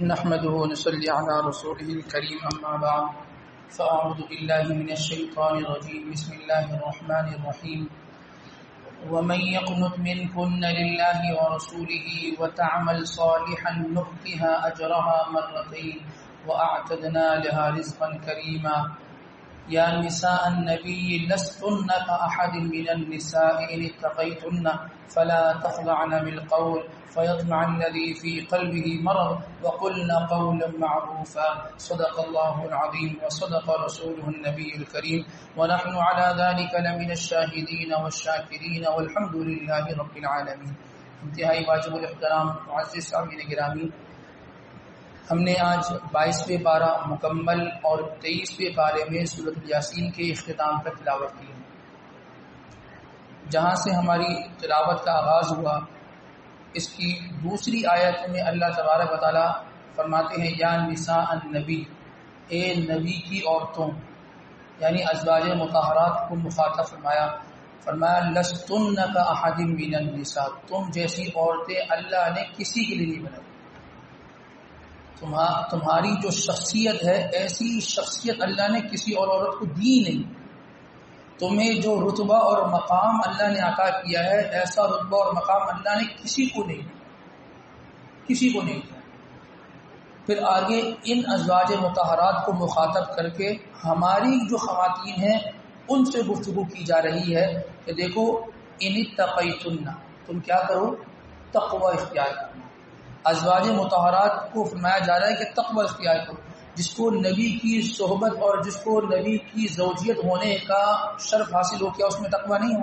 نحمده ونصلي على رسوله الكريم أما بعد فأعوذ بالله من الشيطان الرجيم بسم الله الرحمن الرحيم ومن يقنت منكن لله ورسوله وتعمل صالحا نؤتها أجرها مرتين وأعتدنا لها رزقا كريما يا نساء النبي لستن كأحد من النساء إن اتقيتن فلا تخضعن بالقول فيطمع الذي في قلبه مرض وقلن قولا معروفا صدق الله العظيم وصدق رسوله النبي الكريم ونحن على ذلك لمن الشاهدين والشاكرين والحمد لله رب العالمين. انتہائی واجب الاحترام معزز سامعین گرامی، ہم نے آج 22ویں پارہ مکمل اور 23ویں پارے میں سورۃ یاسین کے اختتام پر تلاوت کی. جہاں سے ہماری تلاوت کا آغاز ہوا، اس کی دوسری آیت میں اللہ تبارک و تعالی فرماتے ہیں یا نساء النبی، اے نبی کی عورتوں، یعنی ازواج مطہرات کو مخاطب فرمایا لستن کاحد من النساء، تم جیسی عورتیں اللہ نے کسی کے لیے نہیں بنائی. تمہاری جو شخصیت ہے ایسی شخصیت اللہ نے کسی اور عورت کو دی نہیں. تمہیں جو رتبہ اور مقام اللہ نے عطا کیا ہے ایسا رتبہ اور مقام اللہ نے کسی کو نہیں دیا. پھر آگے ان ازواج مطہرات کو مخاطب کر کے ہماری جو خواتین ہیں ان سے گفتگو کی جا رہی ہے کہ دیکھو ان اتقیتن، تم کیا کرو؟ تقوی اختیار کرنا. ازواج مطہرات کو فرمایا جا رہا ہے کہ تقوی اختیار کرو. جس کو نبی کی صحبت اور جس کو نبی کی زوجیت ہونے کا شرف حاصل ہو، کیا اس میں تقوی نہیں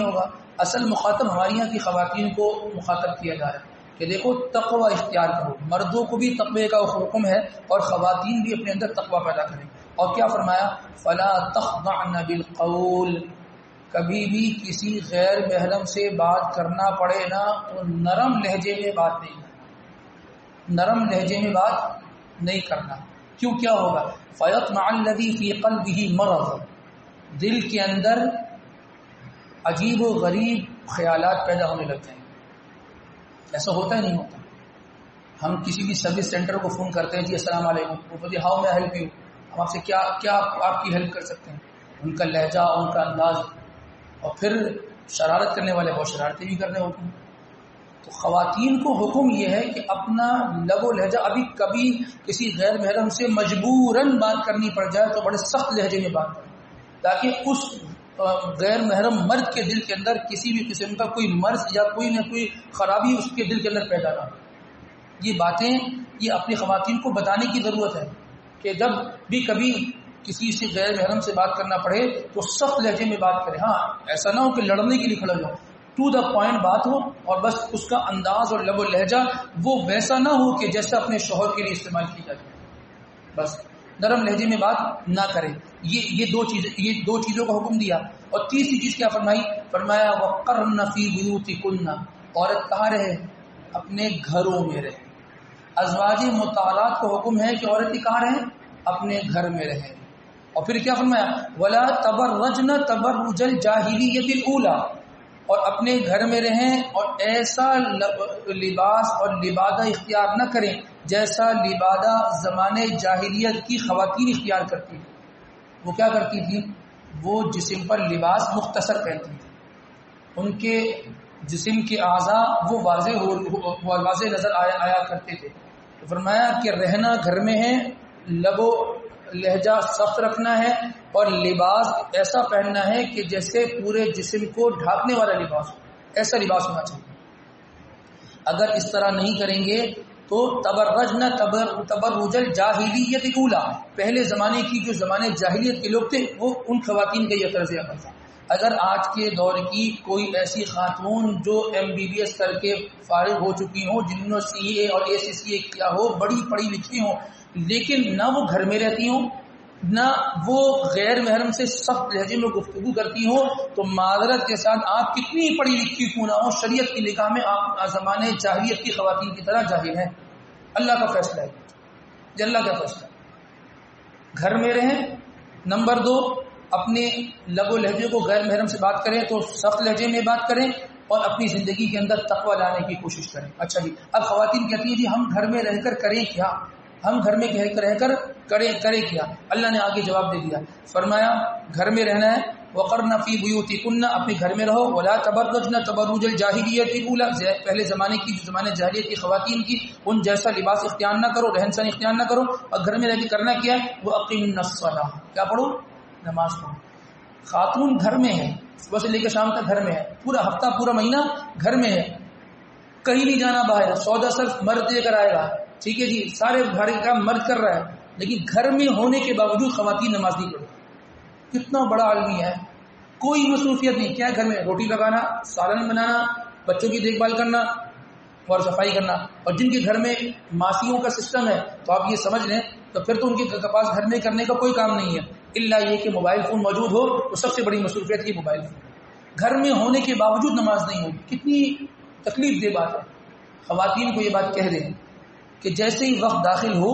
ہوگا؟ اصل مخاطب ہمارے یہاں کی خواتین کو مخاطب کیا جا رہا ہے کہ دیکھو تقوی اختیار کرو. مردوں کو بھی تقوی کا حکم ہے اور خواتین بھی اپنے اندر تقوی پیدا کریں. اور کیا فرمایا؟ فلا تخضعن بالقول، کبھی بھی کسی غیر محرم سے بات کرنا پڑے نا تو نرم لہجے میں بات نہیں کرنا. کیوں؟ کیا ہوگا؟ فیطمع الذی فی قلبہ مرض، دل کے اندر عجیب و غریب خیالات پیدا ہونے لگ جائیں. ایسا ہوتا ہے نہیں ہوتا؟ ہم کسی بھی سروس سینٹر کو فون کرتے ہیں، جی السلام علیکم، وہ بولتے ہاؤ میں ہیلپ یو، ہم آپ سے کیا آپ کی ہیلپ کر سکتے ہیں. ان کا لہجہ، ان کا انداز، اور پھر شرارت کرنے والے بہت شرارتیں بھی کرنے ہوتے ہیں. تو خواتین کو حکم یہ ہے کہ اپنا لب و لہجہ، ابھی کبھی کسی غیر محرم سے مجبوراً بات کرنی پڑ جائے تو بڑے سخت لہجے میں بات کریں، تاکہ اس غیر محرم مرد کے دل کے اندر کسی بھی قسم کا کوئی مرض یا کوئی نہ کوئی خرابی اس کے دل کے اندر پیدا نہ ہو. یہ باتیں یہ اپنی خواتین کو بتانے کی ضرورت ہے کہ جب بھی کبھی کسی سے غیر محرم سے بات کرنا پڑے تو سخت لہجے میں بات کرے. ہاں، ایسا نہ ہو کہ لڑنے کے لیے کھڑے ہو، ٹو دا پوائنٹ بات ہو، اور بس اس کا انداز اور لب و لہجہ وہ ویسا نہ ہو کہ جیسا اپنے شوہر کے لیے استعمال کی جاتی ہے. بس نرم لہجے میں بات نہ کرے. یہ دو چیزوں کا حکم دیا. اور تیسری چیز کیا فرمایا وقرن فی بیوتکن، عورت کہاں رہے؟ اپنے گھروں میں رہے. ازواج مطہرات کو حکم ہے کہ عورت کہاں رہے؟ اپنے گھر میں رہے. اور پھر کیا فرمایا؟ ولا تبرجن تبرج الجاہلیۃ الاولی، اور اپنے گھر میں رہیں اور ایسا لباس اور لبادہ اختیار نہ کریں جیسا لبادہ زمانے جاہلیت کی خواتین اختیار کرتی. وہ کیا کرتی تھی؟ وہ جسم پر لباس مختصر پہنتی تھی، ان کے جسم کے اعضاء وہ واضح نظر آیا کرتے تھے. تو فرمایا کہ رہنا گھر میں ہے، لب و لہجہ سخت رکھنا ہے، اور لباس ایسا پہننا ہے کہ جیسے پورے جسم کو ڈھانپنے والا لباس ہو، ایسا لباس ہونا چاہیے. اگر اس طرح نہیں کریں گے تو تبرجن تبرج الجاہلیۃ الاولی، پہلے زمانے کی جو زمانے جاہلیت کے لوگ تھے وہ ان خواتین کا یہ طرز عمل تھا. اگر آج کے دور کی کوئی ایسی خاتون جو MBBS کر کے فارغ ہو چکی ہوں، جنہوں نے CA اور ACCA کیا ہو، بڑی پڑھی لکھی ہوں، لیکن نہ وہ گھر میں رہتی ہوں نہ وہ غیر محرم سے سخت لہجے میں گفتگو کرتی ہوں، تو معذرت کے ساتھ آپ کتنی پڑھی لکھی کیوں نہ ہو، شریعت کی نگاہ میں آپ زمانے جاہلیت کی خواتین کی طرح جاہل ہیں. اللہ کا فیصلہ ہے، یہ اللہ کا فیصلہ. گھر میں رہیں. نمبر 2، اپنے لب و لہجے کو غیر محرم سے بات کریں تو سخت لہجے میں بات کریں. اور اپنی زندگی کے اندر تقوی لانے کی کوشش کریں. اچھا جی، اب خواتین کہتی ہیں جی ہم گھر میں رہ کر کریں کیا، ہم گھر میں رہ کر کریں کیا. اللہ نے آگے جواب دے دیا، فرمایا گھر میں رہنا ہے، وقرن فی بیوتکن، اپنے گھر میں رہو، ولا تبرجن تبرج الجاہلیت الاولی، پہلے زمانے کی جو زمانے جاہلیت کی خواتین کی ان جیسا لباس اختیار نہ کرو، رہن سہن اختیار نہ کرو. اور گھر میں رہ کے کرنا کیا ہے، وہ اقیمن الصلاۃ، کیا پڑھو، نماز پڑھو. خاتون گھر میں ہے، صبح سے لے کے شام تک گھر میں ہے، پورا ہفتہ پورا مہینہ گھر میں ہے، کہیں نہیں جانا باہر، سودا صرف مرد لے کر آئے گا، ٹھیک ہے جی، سارے گھر کا کام مرد کر رہا ہے، لیکن گھر میں ہونے کے باوجود خواتین نماز نہیں پڑھتی. کتنا بڑا عالمی ہے، کوئی مصروفیت نہیں، کیا گھر میں روٹی پکانا، سالن بنانا، بچوں کی دیکھ بھال کرنا اور صفائی کرنا. اور جن کے گھر میں ماسیوں کا سسٹم ہے تو آپ یہ سمجھ لیں تو پھر تو ان کے پاس گھر میں کرنے کا کوئی کام نہیں ہے، الا یہ کہ موبائل فون موجود ہو تو سب سے بڑی مصروفیت کی موبائل فون. گھر میں ہونے کے باوجود نماز نہیں ہوگی، کتنی تکلیف دہ بات ہے. خواتین کو یہ بات کہہ دیں کہ جیسے ہی وقت داخل ہو،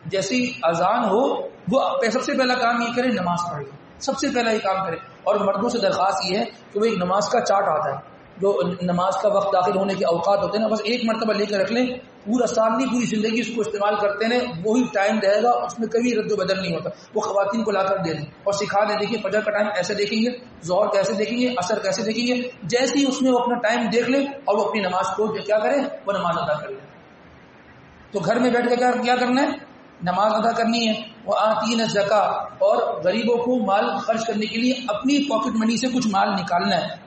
جیسے ہی اذان ہو، وہ سب سے پہلا کام یہ کرے نماز پڑھے، سب سے پہلا یہ کام کرے. اور مردوں سے درخواست یہ ہے کہ وہ ایک نماز کا چارٹ آتا ہے، جو نماز کا وقت داخل ہونے کے اوقات ہوتے ہیں نا، بس ایک مرتبہ لے کر رکھ لیں، پورا سال نہیں پوری زندگی اس کو استعمال کرتے ہیں، وہی ٹائم رہے گا، اس میں کبھی رد و بدل نہیں ہوتا. وہ خواتین کو لا کر دے دیں اور سکھا دیں، دیکھیے فجر کا ٹائم ایسے دیکھیں گے، ظہر کیسے دیکھیں گے، عصر کیسے دیکھیں گے. جیسے ہی اس میں وہ اپنا ٹائم دیکھ لیں اور وہ اپنی نماز کو کیا کرے، وہ نماز ادا کر لیں. تو گھر میں بیٹھ کے کیا کرنا ہے، نماز ادا کرنی ہے. وہ آتین الزکاۃ، اور غریبوں کو مال خرچ کرنے کے لیے اپنی پاکٹ منی سے کچھ مال نکالنا ہے.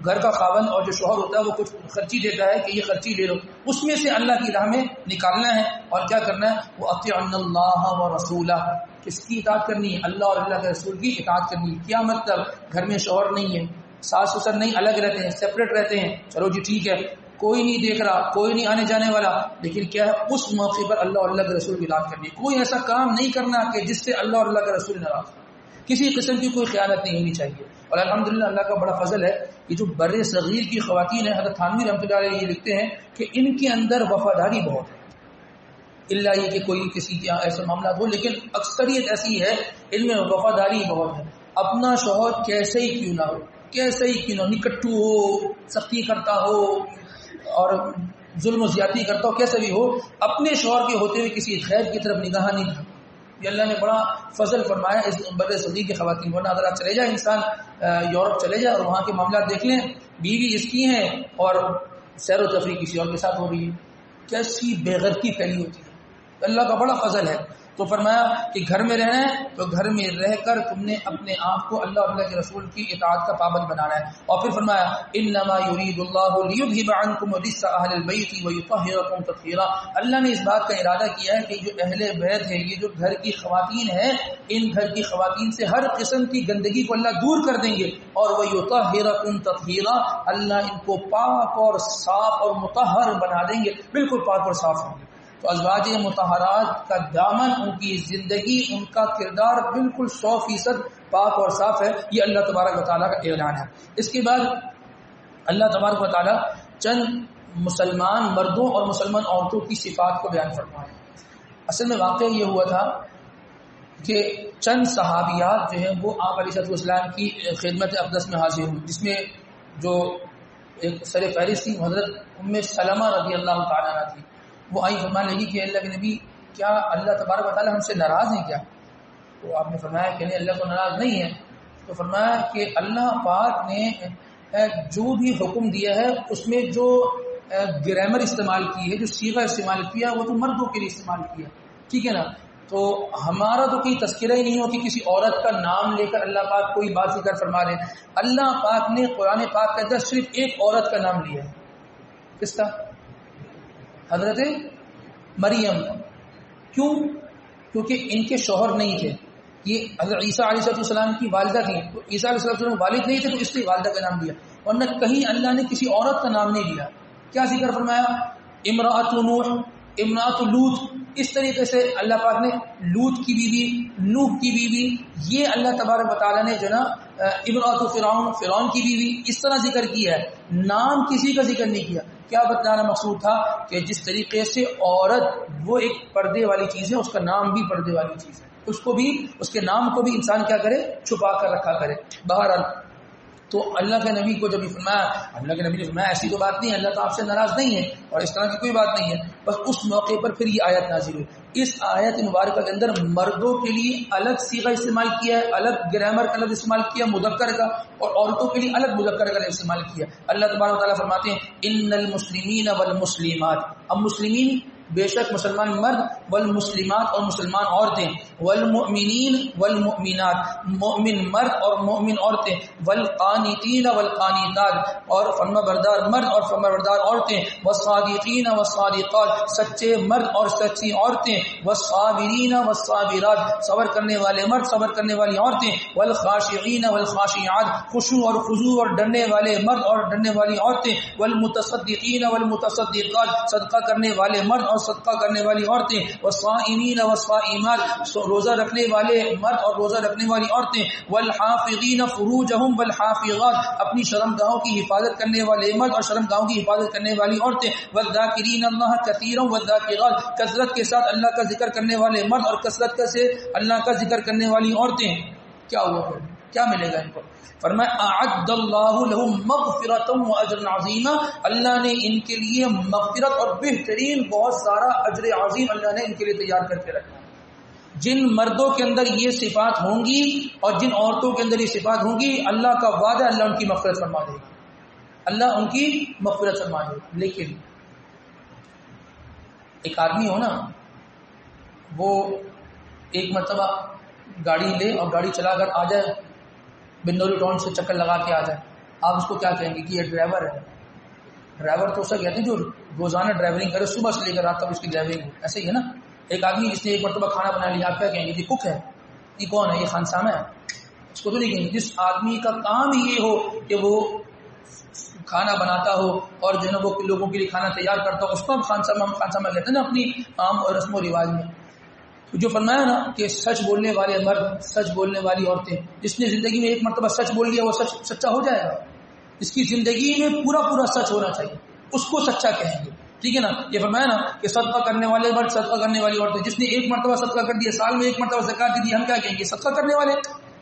گھر کا خاوند اور جو شوہر ہوتا ہے وہ کچھ خرچی دیتا ہے کہ یہ خرچی لے لو، اس میں سے اللہ کی راہ میں نکالنا ہے. اور کیا کرنا ہے، وہ اطیعوا اللہ ورسولہ، کس کی اطاعت کرنی ہے، اللہ اور اللہ کے رسول کی اطاعت کرنی ہے. کیا مطلب، گھر میں شوہر نہیں ہے، ساس سسر نہیں، الگ رہتے ہیں، سیپریٹ رہتے ہیں، چلو جی ٹھیک ہے، کوئی نہیں دیکھ رہا، کوئی نہیں آنے جانے والا، لیکن کیا ہے اس موقع پر اللہ اور اللہ کے رسول کی اطاعت کرنی ہے. کوئی ایسا کام نہیں کرنا کہ جس سے اللہ اور اللہ کے رسول ناراض ہو، کسی قسم کی کوئی خیانت نہیں ہونی چاہیے. اور الحمدللہ اللہ کا بڑا فضل ہے کہ جو بر صغیر کی خواتین ہیں، حضرت تھانوی رحمۃ اللہ علیہ یہ لکھتے ہیں کہ ان کے اندر وفاداری بہت ہے، اللہ یہ کہ کوئی کسی کے ایسے معاملات ہو، لیکن اکثریت ایسی ہے ان میں وفاداری بہت ہے. اپنا شوہر کیسے ہی کیوں نہ ہو، کیسے ہی کیوں نہ ہو، نکٹو ہو، سختی کرتا ہو اور ظلم و زیادتی کرتا ہو، کیسے بھی ہو، اپنے شوہر کے ہوتے ہوئے کسی خیر کی طرف نگاہ نہیں کرتا. یہ اللہ نے بڑا فضل فرمایا اس بر صغیر کی خواتین. ورنہ اگر آپ چلے جائیں، انسان یورپ چلے جائے اور وہاں کے معاملات دیکھ لیں، بیوی اس کی ہیں اور سیر و تفریح کسی اور کے ساتھ ہو رہی ہے، کیسی بے غیرتی پھیلی ہوتی ہے. اللہ کا بڑا فضل ہے. تو فرمایا کہ گھر میں رہنا ہے تو گھر میں رہ کر تم نے اپنے آپ کو اللہ اور اللہ کے رسول کی اطاعت کا پابند بنانا ہے. اور پھر فرمایا انما یرید اللہ لیذھب عنکم رجس اہل البیت ویطہرکم تطہیرا. اللہ نے اس بات کا ارادہ کیا ہے کہ جو اہل بیت ہے، یہ جو گھر کی خواتین ہیں، ان گھر کی خواتین سے ہر قسم کی گندگی کو اللہ دور کر دیں گے. اور ویطہرکم تطہیرا، اللہ ان کو پاک اور صاف اور مطہر بنا دیں گے، بالکل پاک اور صاف ہوں گے. تو ازواج مطہرات کا دامن، ان کی زندگی، ان کا کردار بالکل 100% پاک اور صاف ہے. یہ اللہ تبارک و تعالیٰ کا اعلان ہے. اس کے بعد اللہ تبارک و تعالیٰ چند مسلمان مردوں اور مسلمان عورتوں کی صفات کو بیان فرمایا. اصل میں واقعہ یہ ہوا تھا کہ چند صحابیات جو ہیں وہ آپ علیہ السلام کی خدمت اقدس میں حاضر ہوئی، جس میں جو ایک سر فہرست تھی حضرت ام سلمہ رضی اللہ تعالیٰ عنہ تھی. وہ آئی فرمانے لگی کہ اللہ کے نبی، کیا اللہ تبارک و تعالیٰ ہم سے ناراض ہیں کیا؟ تو آپ نے فرمایا کہ نہیں، اللہ کو ناراض نہیں ہے. تو فرمایا کہ اللہ پاک نے جو بھی حکم دیا ہے اس میں جو گرامر استعمال کی ہے، جو صیغہ استعمال کیا، وہ تو مردوں کے لیے استعمال کیا، ٹھیک ہے نا. تو ہمارا تو کوئی تذکرہ ہی نہیں ہو کہ کسی عورت کا نام لے کر اللہ پاک کوئی بات ذکر فرما رہے ہیں. اللہ پاک نے قرآن پاک کے اندر صرف ایک عورت کا نام لیا ہے. کس کا؟ حضرت مریم. کیوں؟ کیونکہ ان کے شوہر نہیں تھے. یہ حضرت عیسیٰ علیہ السلام کی والدہ تھی، تو عیسیٰ علیہ السلام والد نہیں تھے تو اس لیے والدہ کا نام دیا، ورنہ کہیں اللہ نے کسی عورت کا نام نہیں لیا. کیا ذکر فرمایا؟ امرأۃ نوح، امرأۃ لوط. اس طریقے سے اللہ پاک نے لوط کی بیوی، نوح کی بیوی، یہ اللہ تبارک و تعالیٰ نے جو نا امرأۃ فرعون، فرعون کی بیوی، اس طرح ذکر کیا ہے، نام کسی کا ذکر نہیں کیا. کیا بتانا مقصود تھا؟ کہ جس طریقے سے عورت وہ ایک پردے والی چیز ہے، اس کا نام بھی پردے والی چیز ہے، اس کو بھی، اس کے نام کو بھی انسان کیا کرے، چھپا کر رکھا کرے. بہرحال تو اللہ کے نبی کو جب فرمایا، اللہ کے نبی نے فرمایا ایسی تو بات نہیں ہے، اللہ تو آپ سے ناراض نہیں ہے اور اس طرح کی کوئی بات نہیں ہے. بس اس موقع پر پھر یہ آیت نازل ہوئی. اس آیت مبارکہ کے اندر مردوں کے لیے الگ صیغہ استعمال کیا ہے، الگ گرامر کا لفظ استعمال کیا مذکر کا، اور عورتوں کے لیے الگ مذکر کا لفظ استعمال کیا. اللہ تبارک و تعالیٰ فرماتے ہیں ان المسلمین والمسلمات، اب مسلمین بے شک مسلمان مرد، والمسلمات اور مسلمان عورتیں، والمؤمنین والمؤمنات مومن مرد اور مومن عورتیں، والقانتین والقانتات اور فرما بردار مرد اور فرما بردار عورتیں، والصادقین والصادقات سچے مرد اور سچی عورتیں، والصابرین والصابرات صبر کرنے والے مرد صبر کرنے والی عورتیں، والخاشعین والخاشعات خشوع اور خضوع اور ڈرنے والے مرد اور ڈرنے والی عورتیں، والمتصدقین والمتصدقات صدقہ کرنے والے مرد اور صدقہ کرنے والی عورتیں، والصائمین والصائمات روزہ رکھنے والے مرد اور روزہ رکھنے والی عورتیں، والحافظین فروجہم والحافظات اپنی شرمگاہوں کی حفاظت کرنے والے مرد اور شرمگاہوں کی حفاظت کرنے والی عورتیں، والذاکرین اللہ کثیرا والذاکرات کثرت کے ساتھ اللہ کا ذکر کرنے والے مرد اور کثرت سے اللہ کا ذکر کرنے والی عورتیں. کیا ہوا پھر؟ کیا ملے گا ان کو؟ فرمایا اعد اللہ لهم مغفرۃ واجر عظیما، اللہ نے ان کے لیے مغفرت اور بہترین بہت سارا اجر عظیم اللہ نے ان کے لیے تیار کر کے رکھا ہے. جن مردوں کے اندر یہ صفات ہوں گی اور جن عورتوں کے اندر یہ صفات ہوں گی، اللہ کا وعدہ اللہ ان کی مغفرت فرما دے گا، اللہ ان کی مغفرت فرما دے گا. لیکن ایک آدمی ہو نا، وہ ایک مرتبہ گاڑی لے اور گاڑی چلا کر آ جائے، بندوری ٹاؤن سے چکر لگا کے آ جائے، آپ اس کو کیا کہیں گے کہ یہ ڈرائیور ہے. ڈرائیور تو اسے کہتے ہیں جو روزانہ ڈرائیورنگ کرے، صبح سے لے کر رات تک اس کی ڈرائیورنگ ہو. ایسے ہی ہے نا، ایک آدمی جس نے ایک مرتبہ کھانا بنا لیا، آپ کیا کہیں گے؟ یہ کک ہے، یہ کون ہے؟ یہ خانسامہ ہے. اس کو تو نہیں کہیں گے. جس آدمی کا کام یہ ہو کہ وہ کھانا بناتا ہو اور جو ہے نا وہ لوگوں کے لیے کھانا تیار کرتا ہو، اس کو ہم خانسامہ کہتے ہیں نا اپنی عام اور رسم و رواج میں. جو فرمایا نا کہ سچ بولنے والے مرد سچ بولنے والی عورتیں، جس نے زندگی میں ایک مرتبہ سچ بول لیا وہ سچا ہو جائے گا. اس کی زندگی میں پورا سچ ہونا چاہیے، اس کو سچا کہیں گے. ٹھیک ہے نا. یہ فرمایا نا کہ صدقہ کرنے والے مرد صدقہ کرنے والی عورتیں، جس نے ایک مرتبہ صدقہ کر دیا، سال میں ایک مرتبہ زکات دی، ہم کیا کہیں گے؟ صدقہ کرنے والے.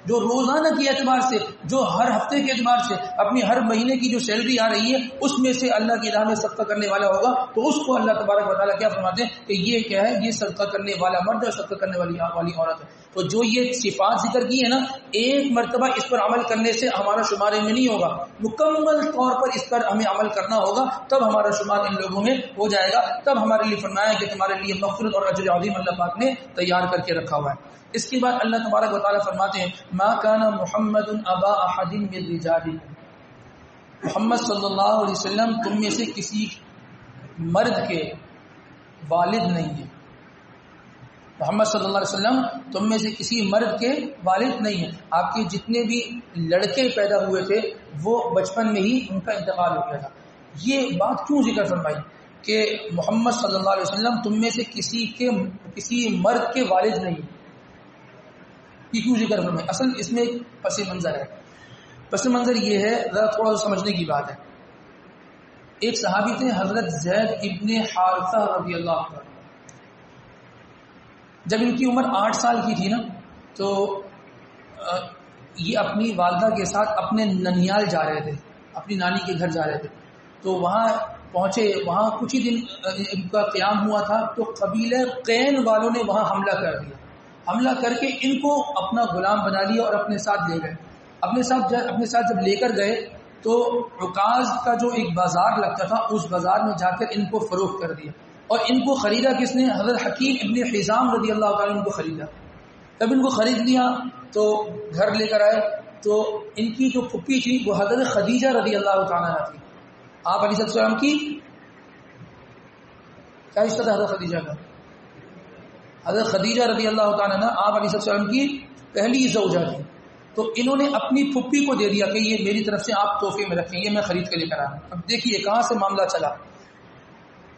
جو روزانہ کے اعتبار سے، جو ہر ہفتے کے اعتبار سے اپنی ہر مہینے کی جو سیلری آ رہی ہے اس میں سے اللہ کی راہ میں صدقہ کرنے والا ہوگا، تو اس کو اللہ تبارک و تعالیٰ کیا فرماتے ہیں کہ یہ کیا ہے؟ یہ صدقہ کرنے والا مرد اور صدقہ کرنے والی عورت ہے. تو جو یہ صفات ذکر کی ہے نا، ایک مرتبہ اس پر عمل کرنے سے ہمارا شمار میں نہیں ہوگا، مکمل طور پر اس پر ہمیں عمل کرنا ہوگا، تب ہمارا شمار ان لوگوں میں ہو جائے گا. تب ہمارے لیے فرمایا کہ تمہارے لیے مغفرت اور اجر عظیم اللہ پاک نے تیار کر کے رکھا ہوا ہے. اس کے بعد اللہ تبارک و تعالیٰ فرماتے ہیں ما کان محمد ابا احد من رجالکم، محمد صلی اللہ علیہ وسلم تم میں سے کسی مرد کے والد نہیں ہے. محمد صلی اللہ علیہ وسلم تم میں سے کسی مرد کے والد نہیں ہیں. آپ کے جتنے بھی لڑکے پیدا ہوئے تھے وہ بچپن میں ہی ان کا انتقال ہو گیا تھا. یہ بات کیوں ذکر فرمائی کہ محمد صلی اللہ علیہ وسلم تم میں سے کسی مرد کے والد نہیں ہیں؟ یہ کیوں ذکر فرمائی؟ اصل اس میں ایک پس منظر ہے. پس منظر یہ ہے، ذرا تھوڑا سا سمجھنے کی بات ہے. ایک صحابی تھے حضرت زید ابن حارثہ رضی اللہ عنہ. جب ان کی عمر 8 سال کی تھی نا، تو یہ اپنی والدہ کے ساتھ اپنے ننیال جا رہے تھے، اپنی نانی کے گھر جا رہے تھے. تو وہاں پہنچے، وہاں کچھ ہی دن ان کا قیام ہوا تھا، تو قبیلہ قین والوں نے وہاں حملہ کر دیا. حملہ کر کے ان کو اپنا غلام بنا لیا اور اپنے ساتھ لے گئے. اپنے ساتھ جب لے کر گئے تو عکاظ کا جو ایک بازار لگتا تھا اس بازار میں جا کر ان کو فروخت کر دیا. اور ان کو خریدا کس نے؟ حضرت حکیم ابن حزام رضی اللہ تعالیٰ ان کو خریدا. جب ان کو خرید لیا تو گھر لے کر آئے، تو ان کی جو پھپھی تھی وہ حضرت خدیجہ رضی اللہ تعالیٰ تھی. آپ علیہ السلام کی کیا رشتہ تھا؟ حضرت خدیجہ کا. حضرت خدیجہ رضی اللہ تعالیٰ عنہ آپ علیہ السلام کی پہلی زوجہ تھی. تو انہوں نے اپنی پھپھی کو دے دیا کہ یہ میری طرف سے آپ تحفے میں رکھیں، یہ میں خرید کے لے کر آیا. اب دیکھیے کہاں سے معاملہ چلا.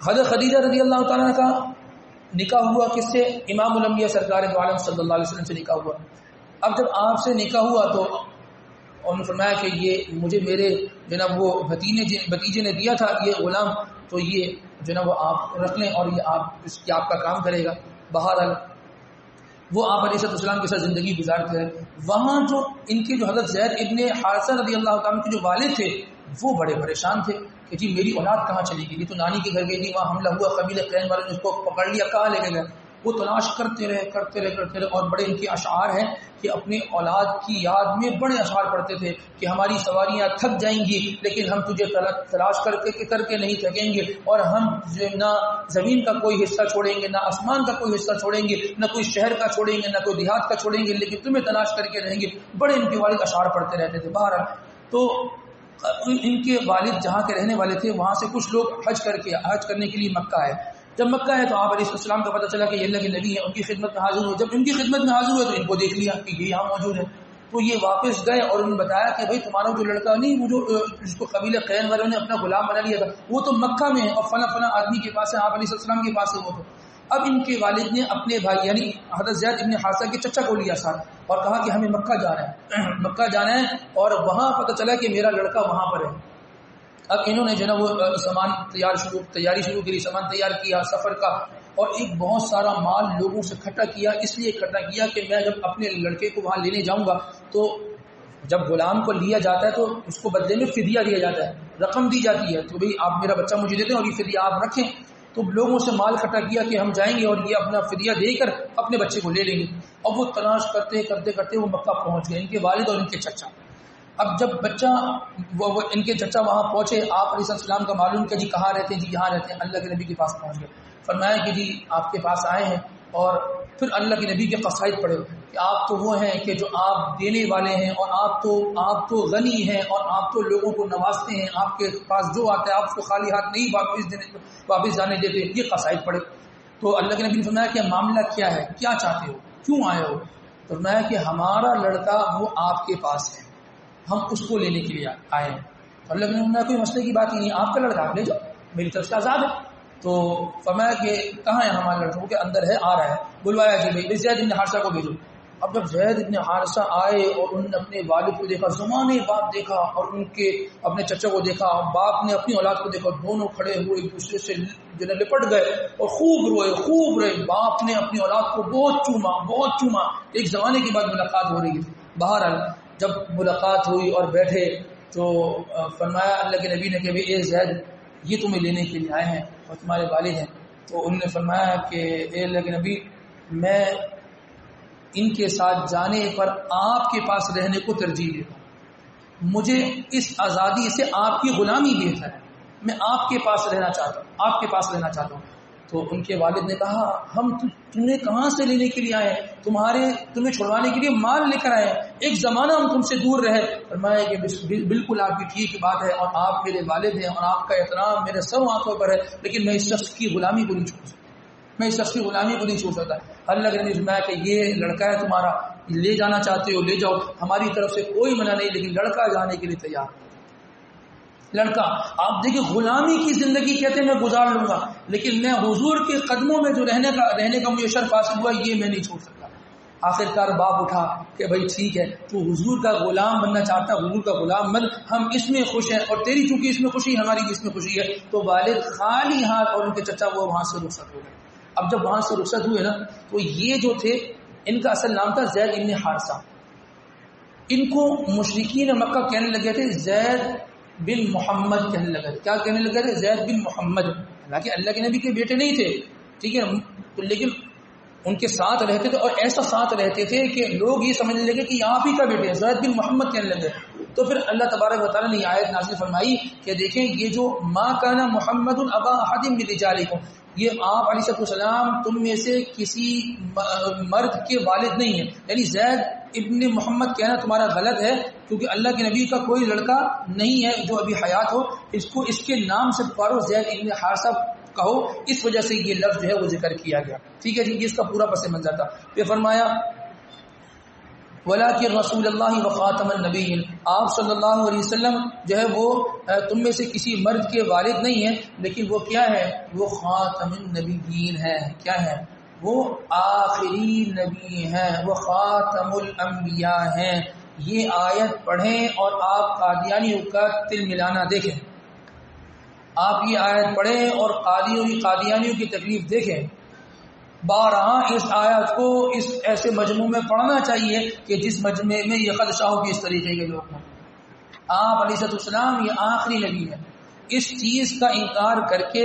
حضرت خدیجہ رضی اللہ تعالیٰ عنہ کا نکاح ہوا کس سے؟ امام الانبیاء سرکار دو عالم صلی اللہ علیہ وسلم سے نکاح ہوا. اب جب آپ سے نکاح ہوا تو انہوں نے فرمایا کہ یہ مجھے میرے جناب وہ بھتیجے نے دیا تھا یہ غلام، تو یہ جناب وہ آپ رکھ لیں اور یہ آپ کا کام کرے گا. بہرحال وہ آپ علیہ السلام کے ساتھ زندگی گزارتے رہے. وہاں جو ان کے جو حضرت زید ابن حارثہ رضی اللہ تعالیٰ کے جو والد تھے وہ بڑے پریشان تھے کہ جی میری اولاد کہاں چلی گئی, یہ تو نانی کے گھر گئی تھی, وہاں حملہ ہوا, قبیلہ قین والے نے اس کو پکڑ لیا, کہاں لے گئے. وہ تلاش کرتے رہے اور بڑے ان کے اشعار ہیں کہ اپنی اولاد کی یاد میں بڑے اشعار پڑھتے تھے کہ ہماری سواریاں تھک جائیں گی لیکن ہم تجھے تلاش کر کے نہیں تھکیں گے, اور ہم نہ زمین کا کوئی حصہ چھوڑیں گے, نہ آسمان کا کوئی حصہ چھوڑیں گے, نہ کوئی شہر کا چھوڑیں گے, نہ کوئی دیہات کا چھوڑیں گے, لیکن تمہیں تلاش کر کے رہیں گے. بڑے ان کے والد اشعار پڑھتے رہتے تھے. بہرحال تو ان کے والد جہاں کے رہنے والے تھے وہاں سے کچھ لوگ حج کرنے کے لیے مکہ آئے. جب مکہ ہے تو آپ علیہ السلام کا پتہ چلا کہ یہ اللہ کے نبی ہے, ان کی خدمت میں حاضر ہوئے. جب ان کی خدمت میں حاضر ہوئے تو ان کو دیکھ لیا کہ یہ یہاں موجود ہے, تو یہ واپس گئے اور انہوں نے بتایا کہ بھائی تمہارا جو لڑکا نہیں, وہ جو جس کو قبیلہ قین والوں نے اپنا غلام بنا لیا تھا, وہ تو مکہ میں ہے اور فلاں آدمی کے پاس ہے, آپ علیہ السلام کے پاس ہے وہ. تو اب ان کے والد نے اپنے بھائی یعنی حضرت زید ابن حارثہ کے چچا کو لیا ساتھ اور کہا کہ ہمیں مکہ جانا ہے اور وہاں پتہ چلا کہ میرا لڑکا وہاں پر ہے. اب انہوں نے جو نا وہ سامان تیاری شروع کی, سامان تیار کیا سفر کا, اور ایک بہت سارا مال لوگوں سے اکٹھا کیا. اس لیے اکٹھا کیا کہ میں جب اپنے لڑکے کو وہاں لینے جاؤں گا تو جب غلام کو لیا جاتا ہے تو اس کو بدلے میں فدیہ دیا جاتا ہے, رقم دی جاتی ہے, تو بھئی آپ میرا بچہ مجھے دیتے ہیں اور یہ فدیہ آپ رکھیں. تو لوگوں سے مال اکٹھا کیا کہ ہم جائیں گے اور یہ اپنا فدیہ دے کر اپنے بچے کو لے لیں گے. اور وہ تلاش کرتے وہ مکہ پہنچ گئے, ان کے والد اور ان کے چچا. اب جب بچہ وہ ان کے چچا وہاں پہنچے, آپ علیہ السلام کا معلوم کہ جی کہاں رہتے ہیں, جی یہاں رہتے ہیں. اللہ کے نبی کے پاس پہنچ گئے, فرمایا کہ جی آپ کے پاس آئے ہیں. اور پھر اللہ کے نبی کے قصائد پڑھے کہ آپ تو وہ ہیں کہ جو آپ دینے والے ہیں, اور آپ تو غنی ہیں, اور آپ تو لوگوں کو نوازتے ہیں, آپ کے پاس جو آتا ہے آپ اس کو خالی ہاتھ نہیں واپس جانے دیتے. یہ قصائد پڑھے تو اللہ کے نبی نے فرمایا کہ معاملہ کیا ہے, کیا چاہتے ہو, کیوں آئے ہو. فرمایا کہ ہمارا لڑکا وہ آپ کے پاس ہے, ہم اس کو لینے کے لیے آئے ہیں. اللہ کے نبی نے کوئی مسئلے کی بات ہی نہیں, آپ کا لڑکا آپ لے جاؤ, میری طرف سے آزاد ہے. تو فرمایا کہ کہاں ہے ہمارا لڑکا, وہ کہ اندر ہے, آ رہا ہے. بلوایا جی بھائی زید بن حارثہ کو بھیجو. اب جب زید بن حارثہ آئے اور انہوں نے اپنے والد کو دیکھا, زمانے بعد دیکھا, اور ان کے اپنے چچا کو دیکھا, اور باپ نے اپنی اولاد کو دیکھا, دونوں کھڑے ہوئے ایک دوسرے سے جو ہے لپٹ گئے اور خوب روئے. باپ نے اپنی اولاد کو بہت چوما. ایک زمانے کے بعد ملاقات ہو رہی ہے. بہرحال جب ملاقات ہوئی اور بیٹھے تو فرمایا اللہ کے نبی نے کہ اے زید, یہ تمہیں لینے کے لیے آئے ہیں اور تمہارے والد ہیں. تو انہوں نے فرمایا کہ اے اللہ کے نبی, میں ان کے ساتھ جانے پر آپ کے پاس رہنے کو ترجیح دیتا ہوں, مجھے اس آزادی سے آپ کی غلامی بہتر ہے, میں آپ کے پاس رہنا چاہتا ہوں. تو ان کے والد نے کہا ہم تمہیں کہاں سے لینے کے لیے آئے, تمہیں چھڑوانے کے لیے مال لے کر آئے, ایک زمانہ ہم تم سے دور رہے. فرمایا کہ بالکل آپ کی ٹھیک بات ہے, اور آپ میرے والد ہیں, اور آپ کا احترام میرے سب آنکھوں پر ہے, لیکن میں اس شخص کی غلامی کو نہیں چھوڑ سکتا. اللہ کے نبی نے فرمایا کہ یہ لڑکا ہے تمہارا, لے جانا چاہتے ہو لے جاؤ, ہماری طرف سے کوئی منع نہیں, لیکن لڑکا جانے کے لیے تیار. لڑکا آپ دیکھیں غلامی کی زندگی کہتے ہیں میں گزار لوں گا, لیکن میں حضور کے قدموں میں جو رہنے کا مجھے شرف حاصل ہوا یہ میں نہیں چھوڑ سکتا. آخرکار باپ اٹھا کہ بھائی ٹھیک ہے, تو حضور کا غلام بننا چاہتا, حضور کا غلام بن, ہم اس میں خوش ہیں, اور تیری چونکہ اس میں خوشی, ہماری بھی اس میں خوشی ہے. تو والد خالی ہاتھ اور ان کے چچا وہ وہاں سے رخصت ہو گئے. اب جب وہاں سے رخصت ہوئے نا, تو یہ جو تھے ان کا اصل نام تھا زید ابن حارثہ. ان کو مشرکین مکہ کہنے لگے تھے زید بن محمد کہنے لگے. کیا کہنے لگے تھے؟ زید بن محمد. حالانکہ اللہ کے نبی کے بیٹے نہیں تھے, ٹھیک ہے, لیکن ان کے ساتھ رہتے تھے, اور ایسا ساتھ رہتے تھے کہ لوگ یہ سمجھنے لگے کہ آپ ہی کا بیٹے ہیں, زید بن محمد کہنے لگے. تو پھر اللہ تبارک و تعالیٰ نے یہ آیت نازل فرمائی کہ دیکھیں یہ جو ما کان محمد ابا احد من رجالکم, یہ آپ علیہ السلام تم میں سے کسی مرد کے والد نہیں ہیں. یعنی زید ابن محمد کہنا تمہارا غلط ہے, کیونکہ اللہ کے نبی کا کوئی لڑکا نہیں ہے جو ابھی حیات ہو, اس کو اس کے نام سے پکارو, زید ابن حارثہ کہو. اس وجہ سے یہ لفظ جو ہے وہ ذکر کیا گیا, ٹھیک ہے جی. اس کا پورا پس منظر تھا. پھر فرمایا وَلَٰكِن رسول اللہ وخاتم النبیین, آپ صلی اللہ علیہ وسلم جو ہے وہ تم میں سے کسی مرد کے والد نہیں ہیں, لیکن وہ کیا ہے, وہ خاتم النبیین ہے. کیا ہے؟ وہ آخری نبی ہیں, وہ خاتم الانبیاء ہیں. یہ آیت پڑھیں اور آپ قادیانیوں کا تل ملانا دیکھیں. آپ یہ آیت پڑھیں اور قادیانیوں کی تکلیف دیکھیں. بارہا اس آیت کو اس ایسے مجموع میں پڑھنا چاہیے کہ جس مجموعے میں یہ خدشہ ہو کہ اس طریقے کے لوگ ہوں. آپ علیہ السلام یہ آخری نبی ہے. اس چیز کا انکار کر کے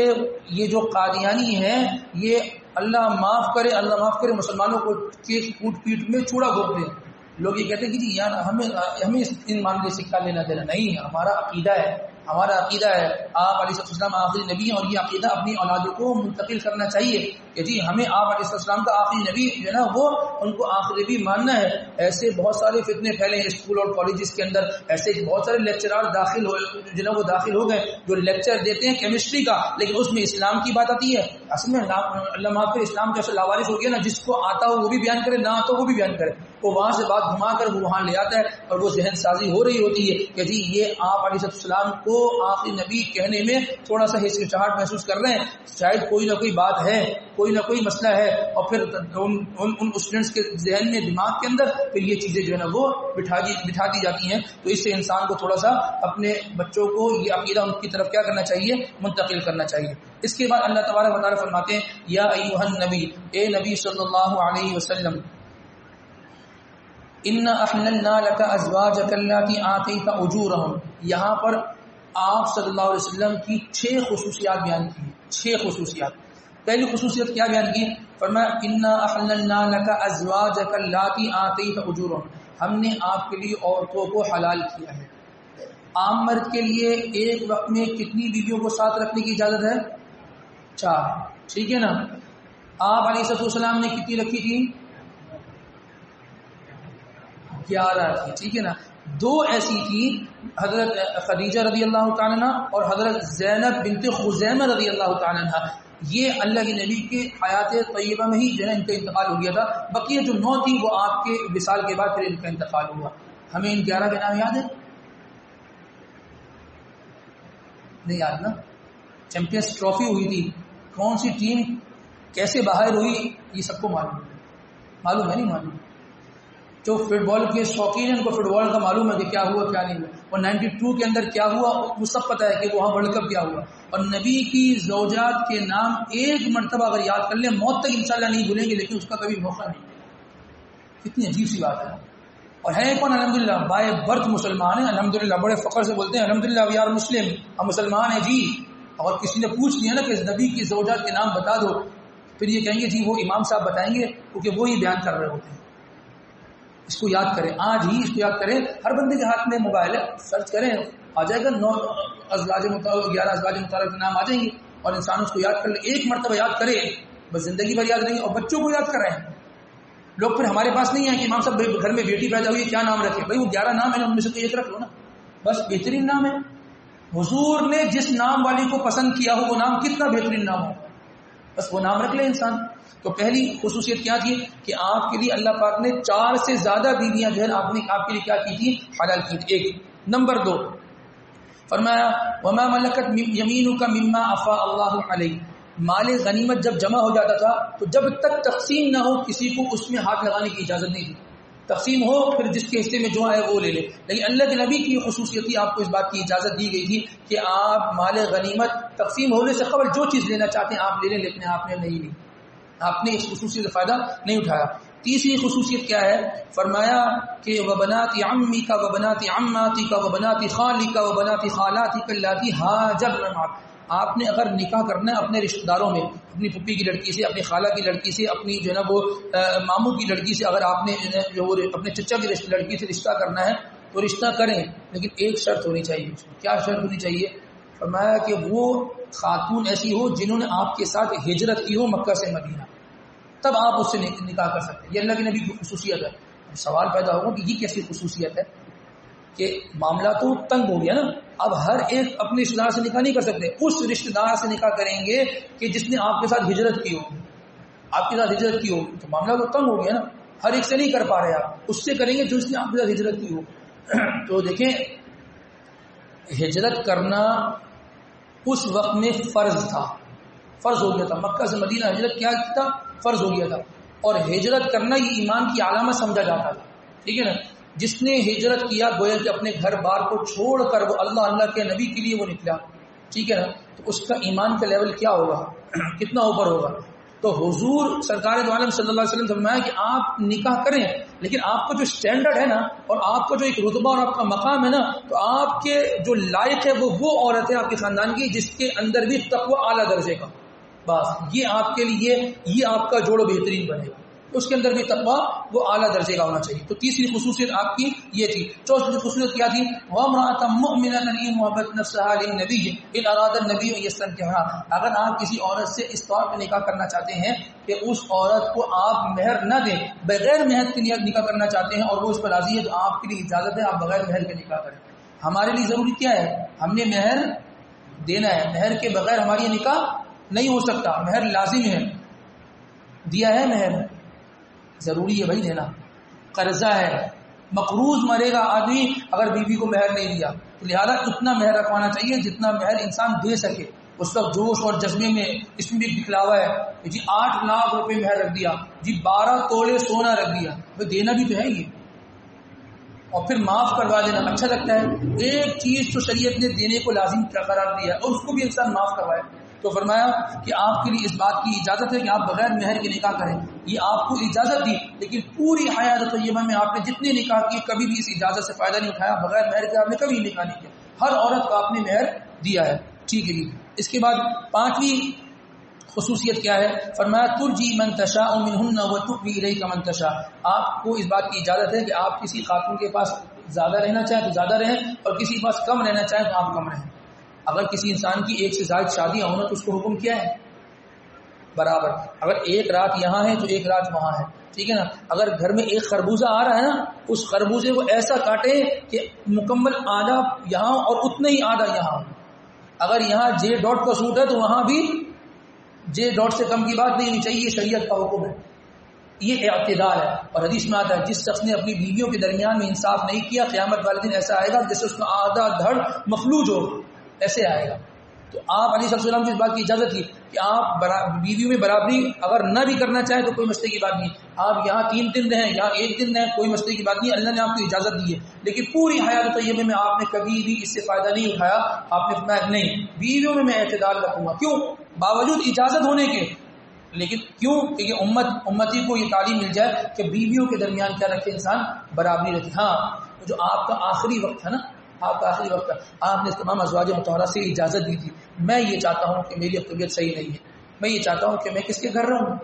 یہ جو قادیانی ہے یہ اللہ معاف کرے مسلمانوں کو کوٹ پیٹ میں چوڑا گھونپتے ہیں. لوگ یہ کہتے ہیں کہ جی یار ہمیں ان معاملے سے کیا لینا دینا نہیں ہے. ہمارا عقیدہ ہے آپ علیہ السلام آخری نبی ہیں اور یہ عقیدہ اپنی اولادوں کو منتقل کرنا چاہیے کہ جی ہمیں آپ علیہ السلام کا آخری نبی جو ہے نا وہ ان کو آخری نبی ماننا ہے. ایسے بہت سارے فتنے پھیلے ہیں اسکول اور کالجز کے اندر. ایسے بہت سارے لیکچرار داخل ہو گئے جو لیکچر دیتے ہیں کیمسٹری کا, لیکن اس میں اسلام کی بات آتی ہے. اصل میں اللہ معاف کرے اسلام جیسے لاوارث ہو گیا نا, جس کو آتا ہو وہ بھی بیان کرے, نہ آتا ہو وہ بھی بیان کرے. وہ وہاں سے بات گھما کر وہ وہاں لے آتا ہے اور وہ ذہن سازی ہو رہی ہوتی ہے کہ جی یہ آپ علیہ السلام کو آخری نبی کہنے میں تھوڑا سا ہچکچاہٹ محسوس کر رہے ہیں, شاید کوئی نہ کوئی بات ہے, کوئی نہ کوئی مسئلہ ہے. اور پھر ان اسٹوڈنٹس کے ذہن میں دماغ کے اندر پھر یہ چیزیں جو ہے نا وہ بٹھا دی جاتی ہیں. تو اس سے انسان کو تھوڑا سا اپنے بچوں کو یہ عقیدہ ان کی طرف کیا کرنا چاہیے, منتقل کرنا چاہیے. اس کے بعد اللہ تبارک و تعالیٰ فرماتے ہیں یا ایھا النبی, اے نبی صلی اللہ علیہ وسلم, اِنَّا أَحْلَلْنَا لَكَ أَزْوَاجَكَ اللَّاتِي آتَيْتَ أُجُورَهُنَّ. یہاں پر آپ صلی اللہ علیہ وسلم کی 6 خصوصیات بیان کی. 6 خصوصیات. پہلی خصوصیت کیا بیان کی؟ فرمایا اِنَّا أَحْلَلْنَا لَكَ أَزْوَاجَكَ اللَّاتِي آتَيْتَ أُجُورَهُنَّ. ہم نے آپ کے لیے عورتوں کو حلال کیا ہے. عام مرد کے لیے ایک وقت میں کتنی بیویوں کو ساتھ رکھنے کی اجازت ہے؟ 4. ٹھیک ہے نا. آپ علیہ السلام نے کتنی رکھی تھی؟ 11 تھی. ٹھیک ہے نا. 2 ایسی تھی, حضرت خدیجہ رضی اللہ تعالیٰ عنہ اور حضرت زینب بنت خزیمہ رضی اللہ تعالیٰ عنہ. یہ اللہ کے نبی کے حیات طیبہ میں ہی جو ہے ان کا انتقال ہو گیا تھا. بقیہ جو 9 تھی وہ آپ کے وصال کے بعد پھر ان کا انتقال ہوا. ہمیں ان 11 کے نام یاد ہے؟ نہیں یاد نا. چیمپئنز ٹرافی ہوئی تھی, کون سی ٹیم کیسے باہر ہوئی یہ سب کو معلوم ہے نہیں معلوم. جو فٹ بال کے شوقین ہیں ان کو فٹ بال کا معلوم ہے کہ کیا ہوا کیا نہیں ہوا, اور 92 کے اندر کیا ہوا وہ سب پتہ ہے کہ وہاں ورلڈ کپ کیا ہوا. اور نبی کی زوجات کے نام ایک مرتبہ اگر یاد کر لیں موت تک انشاءاللہ نہیں بھولیں گے, لیکن اس کا کبھی موقع نہیں. کتنی عجیب سی بات ہے. اور ہے کون؟ الحمدللہ بائے برتھ مسلمان ہیں. الحمدللہ بڑے فخر سے بولتے ہیں الحمدللہ وی آر مسلم, ہم مسلمان ہیں جی. اور کسی نے پوچھ لیا نا کہ نبی کی زوجات کے نام بتا دو, پھر یہ کہیں گے جی وہ امام صاحب بتائیں گے, کیونکہ وہی بیان کر رہے ہوتے ہیں. اس کو یاد کریں, آج ہی اس کو یاد کریں. ہر بندے کے ہاتھ میں موبائل ہے, سرچ کریں آ جائے گا. 11 ازواج مطہرہ کے نام آ جائیں گے اور انسان اس کو یاد کر لے. ایک مرتبہ یاد کرے بس زندگی بھر یاد رہیں گے. اور بچوں کو یاد کر رہے ہیں لوگ. پھر ہمارے پاس نہیں ہے کہ امام صاحب گھر میں بیٹی پیدا ہوئی کیا نام رکھے. بھائی وہ 11 نام ہے, ان میں سے تو ایک رکھ لو نا, بس بہترین نام ہے. حضور نے جس نام والی کو پسند کیا ہو وہ نام کتنا بہترین نام ہو, بس وہ نام رکھ لے انسان. تو پہلی خصوصیت کیا تھی کہ آپ کے لیے اللہ پاک نے 4 سے زیادہ بیویاں جو ہے آپ کے لیے کیا کی تھی, حلال کی تھی. 1. نمبر 2 فرمایا وما ملکت یمینک مما افاء اللہ علیہ. مال غنیمت جب جمع ہو جاتا تھا تو جب تک تقسیم نہ ہو کسی کو اس میں ہاتھ لگانے کی اجازت نہیں تھی. تقسیم ہو پھر جس کے حصے میں جو ہے وہ لے لے. لیکن اللہ کے نبی کی خصوصیت تھی, آپ کو اس بات کی اجازت دی گئی تھی کہ آپ مال غنیمت تقسیم ہونے سے قبل جو چیز لینا چاہتے ہیں آپ لے لیں, لیکن آپ نے نہیں لی. آپ نے اس خصوصیت سے فائدہ نہیں اٹھایا. تیسری خصوصیت کیا ہے؟ فرمایا کہ وبنات عمک وبنات عماتک وبنات خالک وبنات خالاتک اللاتی ہاجرن معک. آپ نے اگر نکاح کرنا ہے اپنے رشتہ داروں میں, اپنی پھپھی کی لڑکی سے, اپنی خالہ کی لڑکی سے, اپنی جو ہے نا وہ ماموں کی لڑکی سے, اگر آپ نے جو اپنے چچا کی لڑکی سے رشتہ کرنا ہے تو رشتہ کریں, لیکن ایک شرط ہونی چاہیے. کیا شرط ہونی چاہیے؟ فرمایا کہ وہ خاتون ایسی ہو جنہوں نے آپ کے ساتھ ہجرت کی ہو مکہ سے مدینہ, تب آپ اس سے نکاح کر سکتے ہیں. یہ اللہ کے نبی کی خصوصیت ہے. سوال پیدا ہوگا کہ یہ کیسی خصوصیت ہے کہ معاملہ تو تنگ ہو گیا نا. اب ہر ایک اپنے رشتے دار سے نکاح نہیں کر سکتے. اس رشتے دار سے نکاح کریں گے کہ جس نے آپ کے ساتھ ہجرت کی ہو, آپ کے ساتھ ہجرت کی ہو, تو معاملہ تو تنگ ہو گیا نا. ہر ایک سے نہیں کر پا رہے آپ, اس سے کریں گے جو اس نے آپ کے ساتھ ہجرت کی ہو. تو دیکھیں ہجرت کرنا اس وقت میں فرض تھا, فرض ہو گیا تھا. مکہ سے مدینہ ہجرت کیا تھا؟ فرض ہو گیا تھا. اور ہجرت کرنا یہ ایمان کی علامت سمجھا جاتا تھا. ٹھیک ہے نا. جس نے ہجرت کیا گویا کہ اپنے گھر بار کو چھوڑ کر وہ اللہ کے نبی کے لیے وہ نکلا. ٹھیک ہے نا. تو اس کا ایمان کا لیول کیا ہوگا, کتنا اوپر ہوگا. تو حضور سرکار دو عالم صلی اللہ علیہ وسلم نے فرمایا کہ آپ نکاح کریں، لیکن آپ کا جو اسٹینڈرڈ ہے نا اور آپ کا جو ایک رتبہ اور آپ کا مقام ہے نا، تو آپ کے جو لائق ہے وہ عورت ہے آپ کے خاندان کی جس کے اندر بھی تقوی اعلیٰ درجے کا، بس یہ آپ کے لیے یہ آپ کا جوڑو بہترین بنے گا، اس کے اندر بھی تقوی وہ اعلیٰ درجے کا ہونا چاہیے۔ تو تیسری خصوصیت آپ کی یہ تھی۔ چوتھی خصوصیت کیا تھی؟ وَامْرَأَةً مُؤْمِنَةً إِنْ وَهَبَتْ نَفْسَهَا لِلنَّبِيِّ إِنْ أَرَادَ النَّبِيُّ أَن يَسْتَنكِحَهَا، اگر آپ کسی عورت سے اس طور پہ نکاح کرنا چاہتے ہیں کہ اس عورت کو آپ مہر نہ دیں، بغیر مہر کے نکاح کرنا چاہتے ہیں اور وہ اس پر راضی ہے، تو آپ کے لیے اجازت ہے آپ بغیر مہر کے نکاح کریں۔ ہمارے لیے ضروری کیا ہے؟ ہم نے مہر دینا ہے، مہر کے بغیر ہماری نکاح نہیں ہو سکتا، مہر لازم ہے۔ دیا ہے مہر، ضروری ہے بھائی دینا، قرضہ ہے، مقروض مرے گا آدمی اگر بیوی کو مہر نہیں دیا، تو لہذا اتنا مہر رکھوانا چاہیے جتنا مہر انسان دے سکے۔ اس وقت جوش اور جذبے میں اس میں بھی دکھلاوا ہے کہ جی 8 لاکھ روپے مہر رکھ دیا، جی 12 تولے سونا رکھ دیا، وہ دینا بھی تو ہے یہ، اور پھر معاف کروا دینا اچھا لگتا ہے۔ ایک چیز تو شریعت نے دینے کو لازم قرار دیا اور اس کو بھی انسان معاف کروائے، تو فرمایا کہ آپ کے لیے اس بات کی اجازت ہے کہ آپ بغیر مہر کے نکاح کریں، یہ آپ کو اجازت دی، لیکن پوری حیات طیبہ میں آپ نے جتنے نکاح کیے کبھی بھی اس اجازت سے فائدہ نہیں اٹھایا، بغیر مہر کے آپ نے کبھی نکاح نہیں کیا، ہر عورت کو آپ نے مہر دیا ہے، ٹھیک ہے جی۔ اس کے بعد 5ویں خصوصیت کیا ہے؟ فرمایا ترجی من تشاء منہن وتؤوی الیک من تشاء، آپ کو اس بات کی اجازت ہے کہ آپ کسی خاتون کے پاس زیادہ رہنا چاہیں تو زیادہ رہیں اور کسی کے پاس کم رہنا چاہیں تو آپ کم رہیں۔ اگر کسی انسان کی 1 سے زائد شادیاں ہونا تو اس کو حکم کیا ہے؟ برابر، اگر 1 رات یہاں ہے تو 1 رات وہاں ہے، ٹھیک ہے نا۔ اگر گھر میں 1 خربوزہ آ رہا ہے نا، اس خربوزے کو ایسا کاٹے کہ مکمل آدھا یہاں اور اتنا ہی آدھا یہاں۔ اگر یہاں J ڈاٹ کا سوٹ ہے تو وہاں بھی J ڈاٹ سے کم کی بات نہیں ہونی چاہیے، یہ شریعت کا حکم ہے، یہ اعتدال ہے۔ اور حدیث میں آتا ہے جس شخص نے اپنی بیویوں کے درمیان میں انصاف نہیں کیا، قیامت والے دن ایسا آئے گا جیسے اس کا آدھا دھڑ مفلوج ہو، ایسے آئے گا۔ تو آپ علیہ السلام کی اس بات کی اجازت تھی کہ آپ بیویوں میں برابری اگر نہ بھی کرنا چاہیں تو کوئی مسئلے کی بات نہیں، آپ یہاں 3 دن رہیں یہاں 1 دن رہیں، کوئی مسئلے کی بات نہیں، اللہ نے آپ کو اجازت دی ہے۔ لیکن پوری حیات طیبہ میں آپ نے کبھی بھی اس سے فائدہ نہیں اٹھایا، آپ نے فرمایا نہیں، بیویوں میں اعتدال رکھوں گا، کیوں؟ باوجود اجازت ہونے کے، لیکن کیوں؟ کہ امتی کو یہ تعلیم مل جائے کہ بیویوں کے درمیان کیا رکھے انسان؟ برابری رکھے۔ ہاں جو آپ کا آخری وقت ہے نا، آپ کا آخری وقت ہے، آپ نے تمام ازواج مطہرات سے اجازت دی تھی، میں یہ چاہتا ہوں کہ میری اب طبیعت صحیح نہیں ہے، میں یہ چاہتا ہوں کہ میں کس کے گھر رہوں؟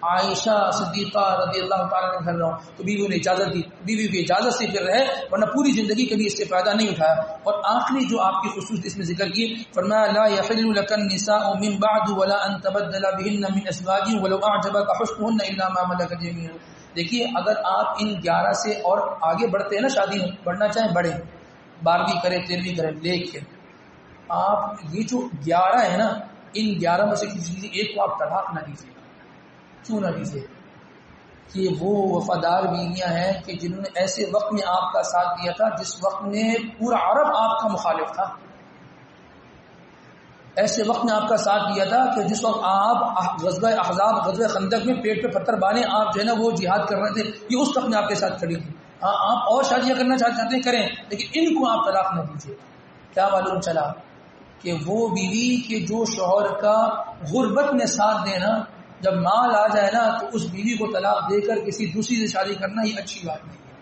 عائشہ صدیقہ رضی اللہ تعالیٰ کے گھر رہوں، تو بیوی نے اجازت دی، بیوی کی اجازت سے پھر رہے، ورنہ پوری زندگی کبھی اس سے فائدہ نہیں اٹھایا۔ اور آخری جو آپ کی خصوصیت اس میں ذکر کی، فرمایا لا يحل لك النساء من بعد ولا ان تبدل بهن من ازواج ولو اعجبك حسنهن الا ما ملكت يمينك۔ دیکھیے اگر آپ ان 11 سے اور آگے بڑھتے ہیں نا، شادی میں بڑھنا چاہیں بڑھیں، 12ویں کریں 13ویں کریں، لیکن آپ یہ جو 11 ہے نا، ان 11 میں سے کسی ایک کو آپ طلاق نہ دیجیے۔ کیوں نہ دیجیے؟ کہ وہ وفادار بیویاں ہیں کہ جنہوں نے ایسے وقت میں آپ کا ساتھ دیا تھا جس وقت میں پورا عرب آپ کا مخالف تھا، ایسے وقت میں آپ کا ساتھ دیا تھا کہ جس وقت آپ غزوہ احزاب غزوہ خندق میں پیٹ پہ پتھر بانے آپ جو ہے نا وہ جہاد کر رہے تھے، یہ اس وقت میں آپ کے ساتھ کھڑی تھی۔ ہاں آپ اور شادیاں کرنا چاہتے ہیں کریں، لیکن ان کو آپ طلاق نہ دیجیے۔ کیا معلوم چلا کہ وہ بیوی کے جو شوہر کا غربت میں ساتھ دینا، جب مال آ جائے نا تو اس بیوی کو طلاق دے کر کسی دوسری سے شادی کرنا یہ اچھی بات نہیں ہے،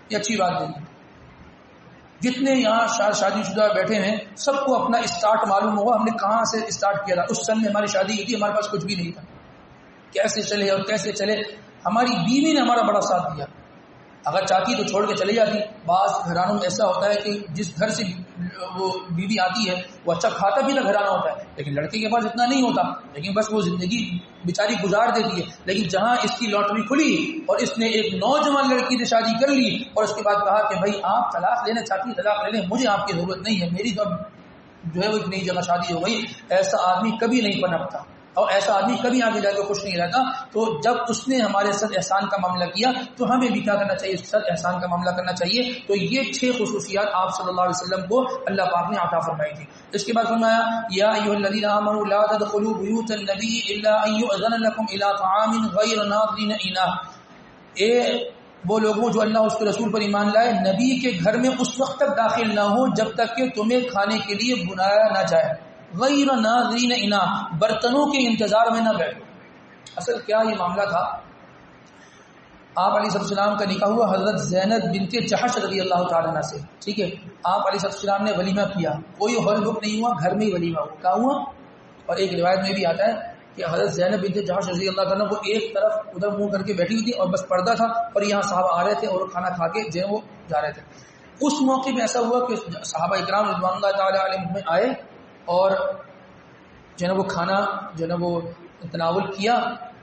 یہ اچھی بات نہیں ہے۔ جتنے یہاں شادی شدہ بیٹھے ہیں سب کو اپنا اسٹارٹ معلوم ہوگا، ہم نے کہاں سے اسٹارٹ کیا تھا، اس سن میں ہماری شادی کی تھی، ہمارے پاس کچھ بھی نہیں تھا، کیسے چلے اور کیسے چلے، ہماری بیوی نے ہمارا بڑا ساتھ دیا۔ اگر چاہتی تو چھوڑ کے چلی جاتی۔ بعض گھرانوں میں ایسا ہوتا ہے کہ جس گھر سے وہ بیوی آتی ہے وہ اچھا کھاتا پیتا گھرانہ ہوتا ہے، لیکن لڑکے کے پاس اتنا نہیں ہوتا، لیکن بس وہ زندگی بیچاری گزار دیتی ہے۔ لیکن جہاں اس کی لاٹری کھلی اور اس نے ایک نوجوان لڑکی سے شادی کر لی اور اس کے بعد کہا کہ بھائی آپ طلاق لینا چاہتی ہیں طلاق لے لیں، مجھے آپ کی ضرورت نہیں ہے، میری تو جو ہے وہ ایک نئی جگہ شادی ہو گئی، ایسا آدمی کبھی نہیں پنپتا اور ایسا آدمی کبھی آگے جا کے خوش نہیں رہتا۔ تو جب اس نے ہمارے ساتھ احسان کا معاملہ کیا تو ہمیں بھی کیا کرنا چاہیے؟ اس کے ساتھ احسان کا معاملہ کرنا چاہیے۔ تو یہ 6 خصوصیات آپ صلی اللہ علیہ وسلم کو اللہ پاک نے عطا فرمائی تھی۔ اس کے بعد فرمایا یا ایھا الذین آمنوا لا تدخلوا بیوت النبی الا ان یؤذن لکم الی طعام غیر ناظرین اناہ، اے وہ لوگوں جو اللہ اس کے رسول پر ایمان لائے، نبی کے گھر میں اس وقت تک داخل نہ ہو جب تک کہ تمہیں کھانے کے لیے بلایا نہ جائے، غیر ناظرین اناء، برتنوں کے انتظار میں نہ بیٹھو. اصل کیا یہ معاملہ تھا، آپ علیہ السلام کا نکاح ہوا حضرت زینب بنت جحش رضی اللہ تعالیٰ عنہ سے. ٹھیک ہے، آپ علیہ السلام نے ولیمہ کیا، کوئی ہال بک نہیں ہوا، گھر میں ہی ولیمہ ہوا. کیا ہوا؟ اور ایک روایت میں بھی آتا ہے کہ حضرت زینب بنت جحش رضی اللہ تعالیٰ وہ ایک طرف ادھر منہ کر کے بیٹھی ہوئی تھی اور بس پردہ تھا، اور یہاں صحابہ آ رہے تھے اور کھانا کھا کے جو ہے وہ جا رہے تھے. اس موقع میں ایسا ہوا کہ صحابہ اکرام رضوان اللہ تعالیٰ علیہم میں آئے اور جو ہے وہ کھانا جو ہے وہ تناول کیا،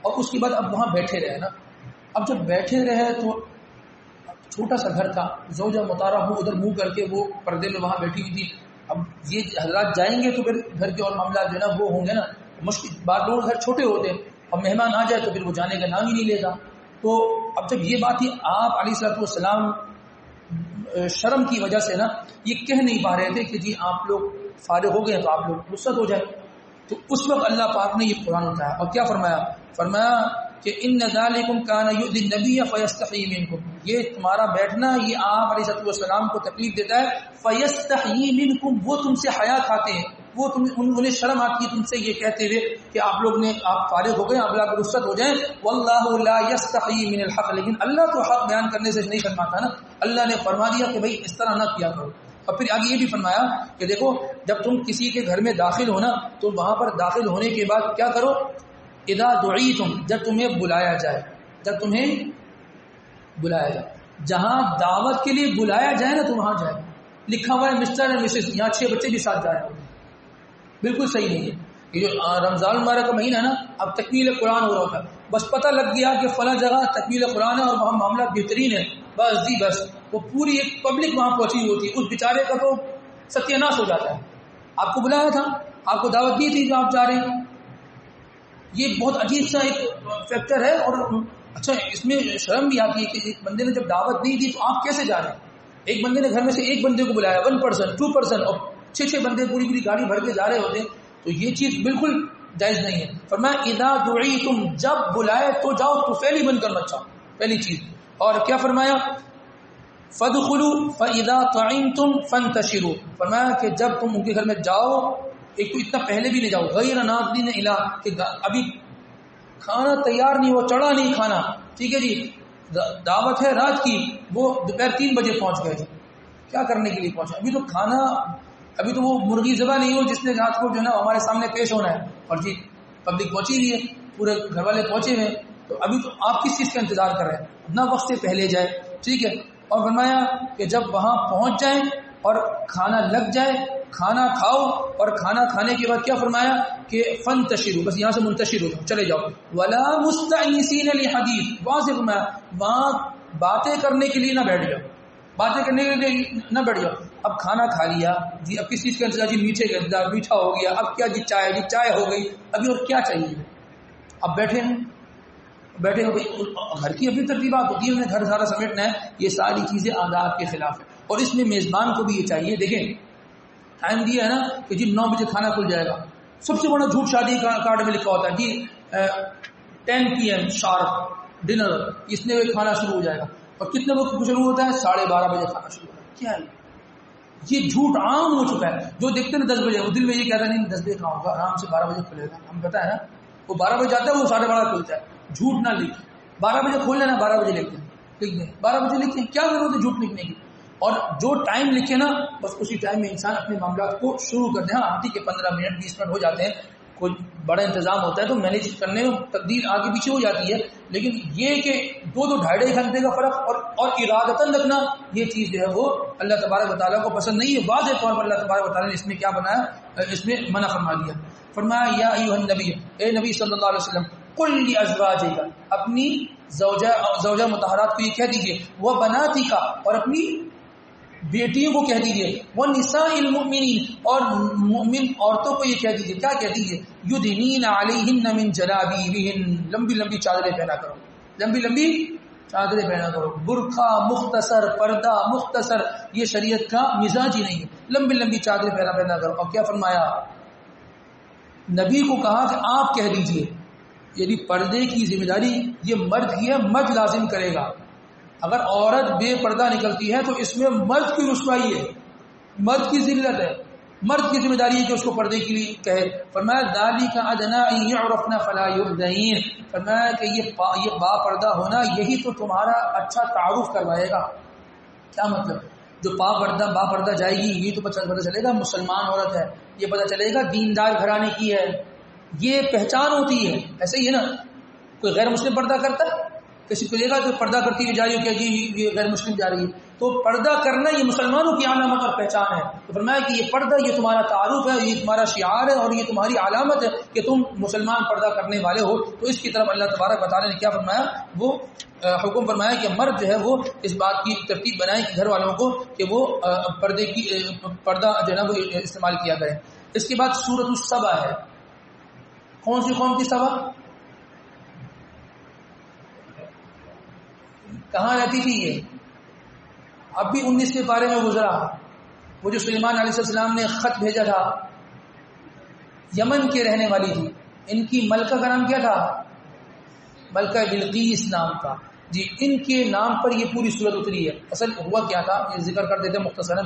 اور اس کے بعد اب وہاں بیٹھے رہے نا. اب جب بیٹھے رہے تو چھوٹا سا گھر تھا، زوجہ مطارہ ہو ادھر منہ کر کے وہ پردے میں وہاں بیٹھی ہوئی تھی. اب یہ حضرات جائیں گے تو پھر گھر کے اور معاملات جو ہے نا وہ ہوں گے نا مشکل. بعض لوگ گھر چھوٹے ہوتے ہیں اور مہمان آ جائے تو پھر وہ جانے کا نام ہی نہیں لیتا. تو اب جب یہ بات تھی، آپ علیہ السلام شرم کی وجہ سے نا یہ کہہ نہیں پا رہے تھے کہ جی آپ لوگ فارغ ہو گئے تو آپ لوگ رخصت ہو جائے. تو اس وقت اللہ پاک نے یہ قرآن اٹھایا اور کیا فرمایا کہ ان ذالکم کان یؤذی النبی فیستحیی منکم، یہ تمہارا بیٹھنا یہ آپ علیہ السلام کو تکلیف دیتا ہے. فیستحیی منکم، وہ تم سے حیا کھاتے ہیں، وہ انہیں شرم آتی ہے تم سے یہ کہتے ہوئے کہ آپ فارغ ہو گئے، آپ لوگ رخصت ہو جائیں. واللہ لا یستحیی من الحق، لیکن اللہ تو حق بیان کرنے سے نہیں شرماتا نا. اللہ نے فرما دیا کہ بھائی اس طرح نہ کیا کرو. اور پھر آگے یہ بھی فرمایا کہ دیکھو جب تم کسی کے گھر میں داخل ہو نا تو وہاں پر داخل ہونے کے بعد کیا کرو، اذا دعیتم، جب تمہیں بلایا جائے، جہاں دعوت کے لیے بلایا جائے نا تو وہاں جائے. لکھا ہوا ہے مسٹر اینڈ مسز، یہاں 6 بچے بھی ساتھ جا رہے ہیں، بالکل صحیح نہیں ہے. یہ جو رمضان المبارک کا مہینہ ہے نا، اب تکمیل قرآن ہو رہا تھا، بس پتہ لگ گیا کہ فلاں جگہ تکمیل قرآن ہے اور وہاں معاملہ بہترین ہے، بس وہ پوری ایک پبلک وہاں پہنچی ہوتی ہے، اس بیچارے کا تو ستیہ ناش ہو جاتا ہے. آپ کو بلایا تھا، آپ کو دعوت دی تھی جو آپ جا رہے ہیں. یہ بہت عجیب سا ایک فیکٹر ہے. اور اچھا اس میں شرم بھی آتی ہے کہ ایک بندے نے جب دعوت نہیں دی تو آپ کیسے جا رہے ہیں. ایک بندے نے گھر میں سے ایک بندے کو بلایا، 1% 2%، اور 6 بندے پوری گاڑی بھر کے جا رہے ہوتے ہیں، تو یہ چیز بالکل جائز نہیں ہے. فرمایا اذا دعیتم، جب بلائے تو جاؤ، تو فعلی بن کر مت جاؤ، پہلی چیز. اور کیا فرمایا، فادخلوا فاذا طعمتم فانتشروا، فرمایا کہ جب تم ان کے گھر میں جاؤ، ایک تو اتنا پہلے بھی نہیں جاؤ، غیر ناظرین الا، کہ ابھی کھانا تیار نہیں ہو، چڑھا نہیں کھانا، ٹھیک ہے جی، دعوت ہے رات کی، وہ دوپہر 3 بجے پہنچ گئے جی، کیا کرنے کے لیے پہنچے؟ ابھی تو کھانا، ابھی تو وہ مرغی ذبح نہیں ہو جس نے رات کو جو ہے نا ہمارے سامنے پیش ہونا ہے، اور جی پبلک پہنچی ہوئی ہے، پورے گھر والے پہنچے ہوئے ہیں، تو ابھی تو آپ کس چیز کا انتظار کر رہے ہیں؟ نہ وقت سے پہلے جائے، ٹھیک ہے. اور فرمایا کہ جب وہاں پہنچ جائیں اور کھانا لگ جائے، کھانا کھاؤ، اور کھانا کھانے کے بعد کیا فرمایا کہ فانتشروا، بس یہاں سے منتشر ہو جاؤ، چلے جاؤ. ولا مستأنسین لحدیث، وہاں سے فرمایا وہاں باتیں کرنے کے لیے نہ بیٹھ جاؤ، باتیں کرنے کے لیے نہ بیٹھ جاؤ. اب کھانا کھا لیا جی، اب کس چیز کا انتظار؟ جی میٹھے کا انتظار، میٹھا ہو گیا، اب کیا جی چائے ہو گئی، ابھی اور کیا چاہیے؟ اب بیٹھے ہو گھر کی اپنی ترتیبات ہوتی ہے، انہیں گھر سارا سمیٹنا ہے، یہ ساری چیزیں آداب کے خلاف ہے. اور اس میں میزبان کو بھی یہ چاہیے، دیکھیں ٹائم دیا ہے نا کہ جی 9 بجے کھانا کھل جائے گا، سب سے بڑا جھوٹ شادی کارڈ میں لکھا ہوتا ہے جی 10 PM شارپ ڈنر، اس میں کھانا شروع ہو جائے گا، اور کتنے وقت شروع ہوتا ہے؟ 12:30 بجے کھانا شروع ہوتا ہے. کیا ہے یہ جھوٹ عام ہو چکا ہے. جو دیکھتے ہیں 10 بجے، وہ دل میں یہ کہتا ہے نہیں 10 بجے کھاؤں گا، آرام سے 12 بجے کھلے گا. ہم پتا ہے نا وہ 12 بجے جاتا ہے، وہ 12:30 کھلتا ہے. جھوٹ نہ لکھ، 12 بجے کھول لینا، 12 بجے لکھ دیں، 12 بجے لکھیں، کیا ضرورت ہے جھوٹ لکھنے کی؟ اور جو ٹائم لکھے نا بس اسی ٹائم میں انسان اپنے معاملات کو شروع کر دیں. ہاں آتی کہ 15 منٹ 20 منٹ ہو جاتے ہیں، کوئی بڑا انتظام ہوتا ہے تو مینیج کرنے میں تقدیر آگے پیچھے ہو جاتی ہے، لیکن یہ کہ 2-2.5 گھنٹے کا فرق اور ارادتاً رکھنا، یہ چیز جو ہے وہ اللہ تبارک و تعالیٰ کو پسند نہیں ہے. واضح طور پر اللہ تبارک و تعالیٰ نے اس میں کیا بنایا، اس میں منع فرما دیا. فرمایا یا ایھا النبی، اے نبی صلی اللہ علیہ وسلم، قل لازواجک، اپنی زوجہ مطہرات کو یہ کہہ دیجئے، وبناتک، اور اپنی بیٹیوں کو کہہ دیجئے، ونساء المؤمنین، اور مومن عورتوں کو یہ کہہ دیجئے، کیا کہہ دیجئے، یدنین علیہن من جلابیبہن، لمبی لمبی چادریں پہنا کرو، لمبی لمبی چادریں پہنا کرو. برقع مختصر، پردہ مختصر، یہ شریعت کا مزاج ہی نہیں ہے. لمبی لمبی چادریں پہنا کرو. اور کیا فرمایا، نبی کو کہا کہ آپ کہہ دیجئے، یعنی پردے کی ذمہ داری یہ مرد کی ہے، مرد لازم کرے گا. اگر عورت بے پردہ نکلتی ہے تو اس میں مرد کی رسوائی ہے، مرد کی ذلت ہے. مرد کی ذمہ داری ہے کہ اس کو پردے کے لیے کہے. فرمایا ذالک ادنی ان یعرفن فلا یؤذین. فرمایا کہ یہ با پردہ ہونا یہی تو تمہارا اچھا تعارف کروائے گا. کیا مطلب؟ جو با پردہ جائے گی یہ تو پتہ چلے گا مسلمان عورت ہے, یہ پتہ چلے گا دیندار گھرانے کی ہے, یہ پہچان ہوتی ہے. ایسے ہی ہے نا, کوئی غیر مسلم پردہ کرتا ہے, کسی کو لے گا تو پردہ کرتی ہوئی جا رہی ہو کہ جی یہ غیر مسلم جا رہی ہے, تو پردہ کرنا یہ مسلمانوں کی علامت اور پہچان ہے. تو فرمایا کہ یہ پردہ یہ تمہارا تعارف ہے, یہ تمہارا شعار ہے, اور یہ تمہاری علامت ہے کہ تم مسلمان پردہ کرنے والے ہو. تو اس کی طرف اللہ تبارک و تعالیٰ نے کیا فرمایا, وہ حکم فرمایا کہ مرد جو ہے وہ اس بات کی ترتیب بنائے کہ گھر والوں کو کہ وہ پردہ جو ہے نا وہ استعمال کیا کریں. اس کے بعد سورۃ السبا ہے. کون سی قوم کی سبا؟ کہاں رہتی تھی یہ؟ اب بھی 19 پارے میں گزرا. وہ جو سلیمان علیہ السلام نے خط بھیجا تھا, یمن کے رہنے والی تھی. ان کی ملکہ کا نام کیا تھا؟ ملکہ بلقیس نام تھا. جی, ان کے نام پر یہ پوری سورت اتری ہے. اصل ہوا کیا تھا یہ ذکر کر دیتے مختصراً.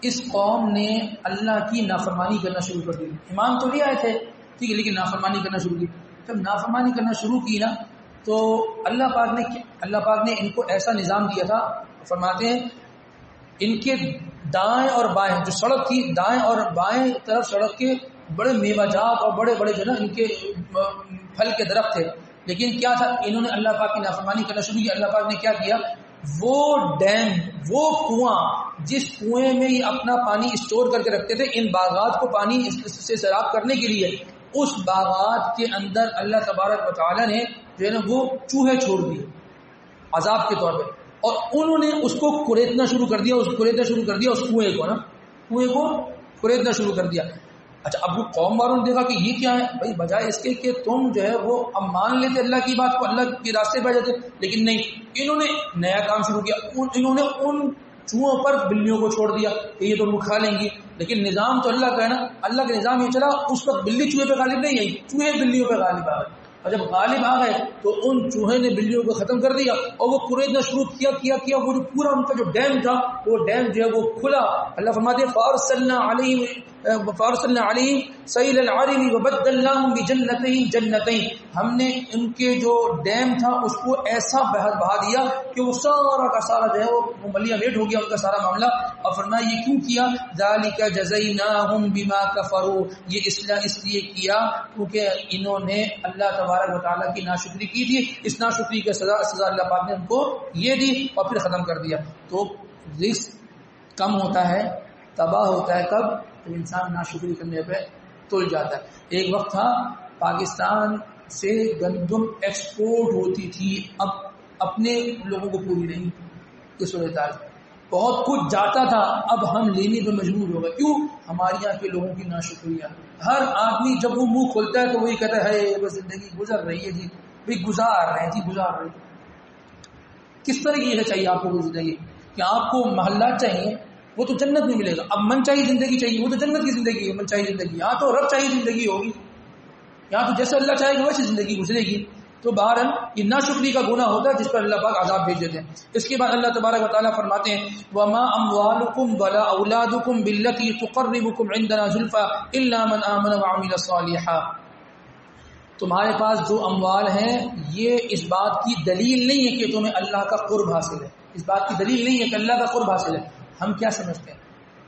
اس قوم نے اللہ کی نافرمانی کرنا شروع کر دی. ایمان تو لے آئے تھے ٹھیک ہے, لیکن نافرمانی کرنا شروع کی. جب نافرمانی کرنا شروع کی نا تو اللہ پاک نے ان کو ایسا نظام دیا تھا. فرماتے ہیں ان کے دائیں اور بائیں جو سڑک تھی, دائیں اور بائیں طرف سڑک کے بڑے میوہ جات اور بڑے بڑے جو نا ان کے پھل کے درخت تھے. لیکن کیا تھا, انہوں نے اللہ پاک کی نافرمانی کرنا شروع کیا. اللہ پاک نے کیا کیا, وہ ڈیم, وہ کنواں جس کنویں میں یہ اپنا پانی اسٹور کر کے رکھتے تھے ان باغات کو پانی سے سیراب کرنے کے لیے, اس باغات کے اندر اللہ تبارک و تعالی نے جو ہے نا وہ چوہے چھوڑ دیے عذاب کے طور پہ, اور انہوں نے اس کو کریدنا شروع کر دیا. اس کنویں کو کریدنا شروع کر دیا. اچھا, اب وہ قوم والوں نے دیکھا کہ یہ کیا ہے بھائی, بجائے اس کے کہ تم جو ہے وہ اب مان لیتے اللہ کی بات کو, اللہ کے راستے پہ جاتے, لیکن نہیں, انہوں نے نیا کام شروع کیا. انہوں نے ان چوہوں پر بلیوں کو چھوڑ دیا کہ یہ تو کھا لیں گی. لیکن نظام تو اللہ کا ہے نا, اللہ کا نظام یہ چلا. اس وقت بلی چوہے پہ غالب نہیں آئی, چوہے بلیوں پہ غالب آ گئے, اور جب غالب آ گئے تو ان چوہے نے بلیوں کو ختم کر دیا, اور وہ کریدنا شروع کیا. وہ جو پورا ان کا جو ڈیم تھا وہ ڈیم جو ہے وہ کھلا. اللہ فرماتے ہیں فارسلنا علیہم سیل العرم وبدلناہم بجنتین جنتین. ہم نے ان کے جو ڈیم تھا اس کو ایسا بہا دیا کہ وہ سارا کا سارا جو ہے وہ ملیا میٹ ہو گیا ان کا سارا معاملہ. اور فرمایا یہ کیوں کیا, ذالک جزیناہم بما کفروا, یہ اس لیے کیا کیونکہ انہوں نے اللہ تبارک و تعالیٰ کی ناشکری کی تھی. اس ناشکری کی سزا اللہ پاک نے ان کو یہ دی اور پھر ختم کر دیا. تو رزق کم ہوتا ہے, تباہ ہوتا ہے کب, تو انسان ناشکری کرنے پہ تل جاتا ہے. ایک وقت تھا پاکستان سے گندم ایکسپورٹ ہوتی تھی, اب اپنے لوگوں کو پوری نہیں کی صورتحال, بہت کچھ جاتا تھا, اب ہم لینے پہ مجبور ہو گئے. کیوں؟ ہمارے یہاں کے لوگوں کی ناشکریاں. ہر آدمی جب وہ منہ کھولتا ہے تو وہی کہتا ہے بس زندگی گزر رہی ہے جی, بھائی گزار رہے ہیں جی, گزار رہے ہیں. کس طرح کی یہ چاہیے آپ کو زندگی, کہ آپ کو محلات چاہیے, وہ تو جنت میں ملے گا. اب من چاہیے زندگی چاہیے, وہ تو جنت کی زندگی ہے. من چاہیے زندگی, یہاں تو رب چاہیے زندگی ہوگی, یہاں تو جیسے اللہ چاہے گا ویسے زندگی گزرے گی. تو بہرحال یہ ناشکری کا گناہ ہوتا ہے جس پر اللہ پاک عذاب بھیج دیتے ہیں. اس کے بعد اللہ تبارک و تعالیٰ فرماتے ہیں وَمَا أَمْوَالُكُمْ وَلَا أَوْلَادُكُمْ بِالَّتِي تُقَرِّبُكُمْ عِنْدَنَا زُلْفَىٰ إِلَّا مَنْ آمَنَ وَعَمِلَ صَالِحًا. تمہارے پاس جو اموال ہیں یہ اس بات کی دلیل نہیں ہے کہ تمہیں اللہ کا قرب حاصل ہے, اس بات کی دلیل نہیں ہے کہ اللہ کا قرب حاصل ہے. ہم کیا سمجھتے ہیں,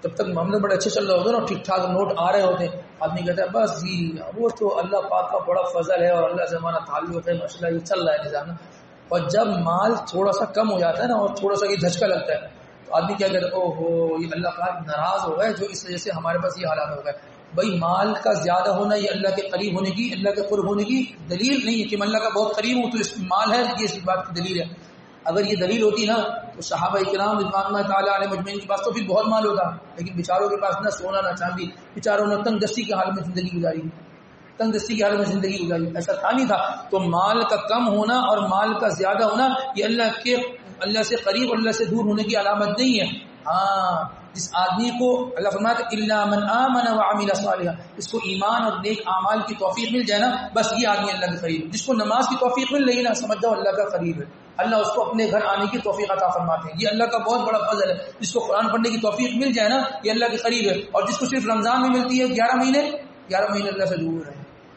جب تک معاملے بڑے اچھے چل رہے ہوتے ہیں نا, ٹھیک ٹھاک نوٹ آ رہے ہوتے ہیں, آدمی کہتا ہے بس جی وہ تو اللہ پاک کا بڑا فضل ہے اور اللہ سے ہمارا تعلق ہے, ماشاء اللہ یہ چل رہا ہے نظام. اور جب مال تھوڑا سا کم ہو جاتا ہے نا, اور تھوڑا سا یہ دھچکا لگتا ہے, تو آدمی کیا کہتا ہے او ہو یہ اللہ پاک ناراض ہو گئے جو اس وجہ سے ہمارے پاس یہ حالات ہو گئے. بھائی مال کا زیادہ ہونا یہ اللہ کے قریب ہونے کی, اللہ کے قرب ہونے کی دلیل نہیں ہے کہ میں اللہ کا بہت قریب ہوں تو اس مال ہے, یہ اس بات کی دلیل ہے. اگر یہ دلیل ہوتی نا تو صحابہ کرام رضوان اللہ تعالیٰ علیہ مجمعین کے پاس تو پھر بہت مال ہوتا, لیکن بیچاروں کے پاس نہ سونا نہ چاندی, بیچاروں نے تنگ دستی کے حال میں زندگی گزاری, تنگ دستی کے حال میں زندگی گزاری, ایسا تھا نہیں تھا. تو مال کا کم ہونا اور مال کا زیادہ ہونا یہ اللہ سے قریب اور اللہ سے دور ہونے کی علامت نہیں ہے. ہاں جس آدمی کو اللہ فرماتا ہے الا من آمن وعمل صالحا، اس کو ایمان اور نیک اعمال کی توفیق مل جائے نا، بس یہ آدمی اللہ کے قریب. جس کو نماز کی توفیق مل رہی ہے نا، سمجھ جاؤ اللہ کا قریب ہے. اللہ اس کو اپنے گھر آنے کی توفیق عطا فرماتے ہیں. یہ اللہ کا بہت بڑا فضل ہے. جس کو قرآن پڑھنے کی توفیق مل جائے نا، یہ اللہ کے قریب ہے. اور جس کو صرف رمضان میں ملتی ہے 11 مہینے اللہ سے دور ہے.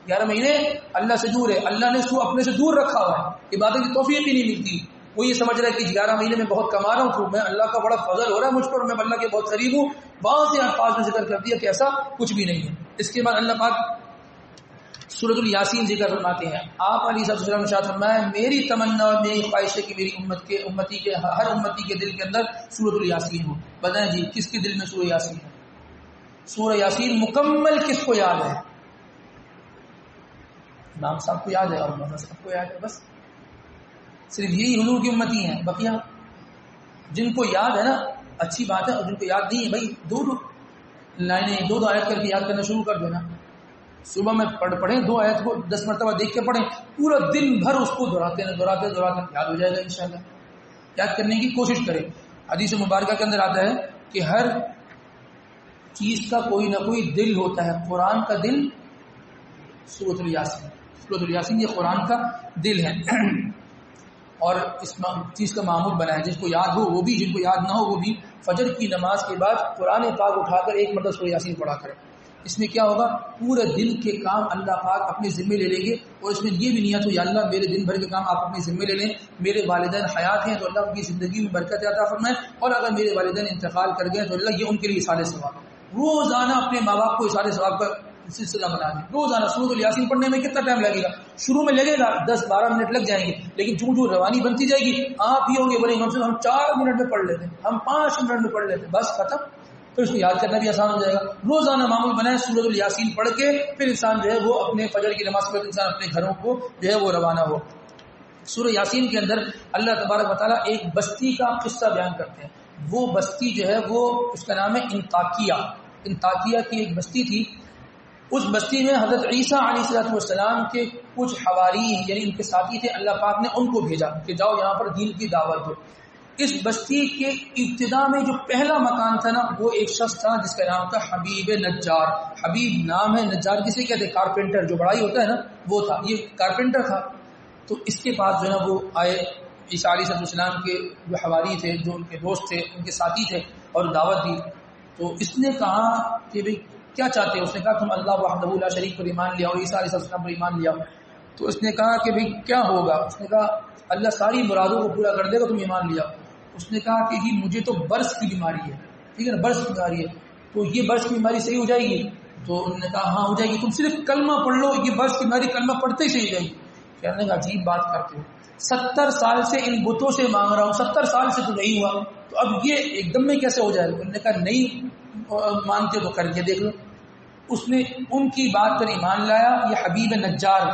11 مہینے اللہ سے دور ہے. اللہ نے اس کو اپنے سے دور رکھا ہوا ہے، عبادت کی توفیق ہی نہیں ملتی. وہ یہ سمجھ رہا ہے کہ 11 مہینے میں بہت کما رہا ہوں تو میں اللہ کا بڑا فضل ہو رہا ہے مجھ پر، میں اللہ کے بہت قریب ہوں. بہت سے الفاظ میں ذکر کر دیا کہ ایسا کچھ بھی نہیں ہے. اس کے بعد اللہ پاک سورۃ الیاسین ذکر فرماتے ہیں. آپ علیہ السلام نے ارشاد فرمایا میری تمنا اور میری خواہش ہے کہ میری ہر امتی کے دل کے اندر سورۃ الیاسین ہو. بتائیں جی کس کے دل میں سورۃ یاسین ہے؟ سورۃ یاسین مکمل کس کو یاد ہے؟ امام صاحب کو یاد ہے اور مولانا صاحب کو یاد ہے. بس صرف یہی حضور کی امتی ہیں. بقیہ جن کو یاد ہے نا اچھی بات ہے، اور جن کو یاد نہیں ہے بھائی دو لائنیں 2 آیت کر کے یاد کرنا شروع کر دینا. صبح میں پڑھیں 2 آیت کو 10 مرتبہ دیکھ کے پڑھیں، پورا دن بھر اس کو دہراتے یاد ہو جائے گا انشاءاللہ. یاد کرنے کی کوشش کریں. حدیث مبارکہ کے اندر آتا ہے کہ ہر چیز کا کوئی نہ کوئی دل ہوتا ہے. قرآن کا دل سورۃ الیاسین. سورۃ الیاسین یہ قرآن کا دل ہے اور اس چیز کا معمول بنا ہے. جس کو یاد ہو وہ بھی، جن کو یاد نہ ہو وہ بھی فجر کی نماز کے بعد قرآن پاک اٹھا کر 1 مرتبہ سورۃ یاسین پڑھا کریں. اس میں کیا ہوگا؟ پورے دن کے کام اللہ پاک اپنے ذمے لے لیں گے. اور اس میں یہ بھی نیت ہو یا اللہ میرے دن بھر کے کام آپ اپنے ذمے لے لیں. میرے والدین حیات ہیں تو اللہ ان کی زندگی میں برکت عطا فرمائے، اور اگر میرے والدین انتقال کر گئے تو اللہ یہ ان کے لیے ایصال ثواب. روزانہ اپنے ماں باپ کو ایصال ثواب کا سلسلہ بنا دیں. روزانہ سورۃ الیاسین پڑھنے میں کتنا ٹائم لگے گا؟ شروع میں لگے گا 10-12 منٹ لگ جائیں گے، لیکن جو روانی بنتی جائے گی آپ ہی ہوں گے بولے ہم 4 منٹ میں پڑھ لیتے ہیں، ہم 5 منٹ میں پڑھ لیتے ہیں، بس ختم. تو اس کو یاد کرنا بھی آسان ہو جائے گا. روزانہ معمول بنائے سورۃ الیاسین پڑھ کے پھر انسان جو ہے وہ اپنے فجر کی نماز کے بعد انسان اپنے گھروں کو جو ہے وہ روانہ ہو. سورۃ یاسین کے اندر اللہ تبارک و تعالیٰ ایک بستی کا قصہ بیان کرتے ہیں. وہ بستی جو ہے وہ اس کا نام ہے انطاکیہ کی ایک بستی تھی. اس بستی میں حضرت عیسیٰ علیہ السلام کے کچھ حواری یعنی ان کے ساتھی تھے. اللہ پاک نے ان کو بھیجا کہ جاؤ یہاں پر دین کی دعوت دو. اس بستی کے ابتدا میں جو پہلا مکان تھا نا وہ ایک شخص تھا جس کا نام تھا حبیب نجار. حبیب نام ہے، نجار کسے کہتے ہیں؟ کارپینٹر، جو بڑائی ہوتا ہے نا وہ تھا. یہ کارپینٹر تھا. تو اس کے پاس جو ہے نا وہ آئے عیسیٰ علیہ السلام کے جو حواری تھے، جو ان کے دوست تھے، ان کے ساتھی تھے، اور دعوت دی. تو اس نے کہا کہ بھئی کیا چاہتے ہیں؟ اس نے کہا تم اللہ وحدہ لا شریک پر ایمان لیا اور عیسیٰ علیہ السلام پر ایمان لیا. تو اس نے کہا کہ بھئی کیا ہوگا؟ اس نے کہا اللہ ساری مرادوں کو پورا کر دے گا، تم ایمان لیا. اس نے کہا کہ جی مجھے تو برس کی بیماری ہے، ٹھیک ہے نا، برس کی بیماری ہے، تو یہ برس کی بیماری صحیح ہو جائے گی؟ تو انہوں نے کہا ہاں ہو جائے گی، تم صرف کلمہ پڑھ لو، یہ برس کی بیماری کلمہ پڑھتے ہی صحیح ہو جائے گی. کہنے کا عجیب بات کرتے ہو، 70 سال سے ان بتوں سے مانگ رہا ہوں، 70 سال سے تو نہیں ہوا، تو اب یہ ایک دم میں کیسے ہو جائے گا؟ انہوں نے کہا نہیں مانتے تو کر کے دیکھ لو. اس نے ان کی بات پر ایمان لایا. یہ حبیب نجار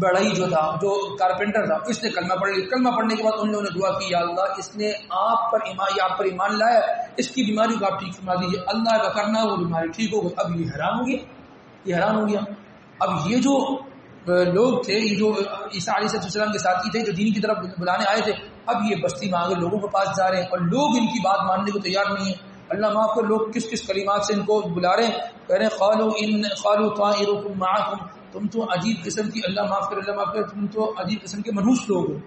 بڑائی جو تھا، جو کارپینٹر تھا، اس نے کلمہ پڑھ لیا. کلمہ پڑھنے کے بعد ان لوگوں نے دعا کی یا اللہ اس نے آپ پر ایمان لایا، اس کی بیماری کو آپ ٹھیک فرما دیجیے. اللہ کا کرنا وہ بیماری ٹھیک ہو گئی. اب یہ حیران ہو گیا. اب یہ جو لوگ تھے، یہ جو عیسیٰ علیہ السلام کے ساتھی تھے جو دین کی طرف بلانے آئے تھے، اب یہ بستی میں آگے لوگوں کے پاس جا رہے ہیں اور لوگ ان کی بات ماننے کو تیار نہیں ہیں. اللہ معاف کر، لوگ کس کس کلمات سے ان کو بلا رہے ہیں، کہہ رہے ہیں قالوا طائرکم معکم، تم تو عجیب قسم کی، اللہ معاف کر تم تو عجیب قسم کے منحوس لوگ ہو.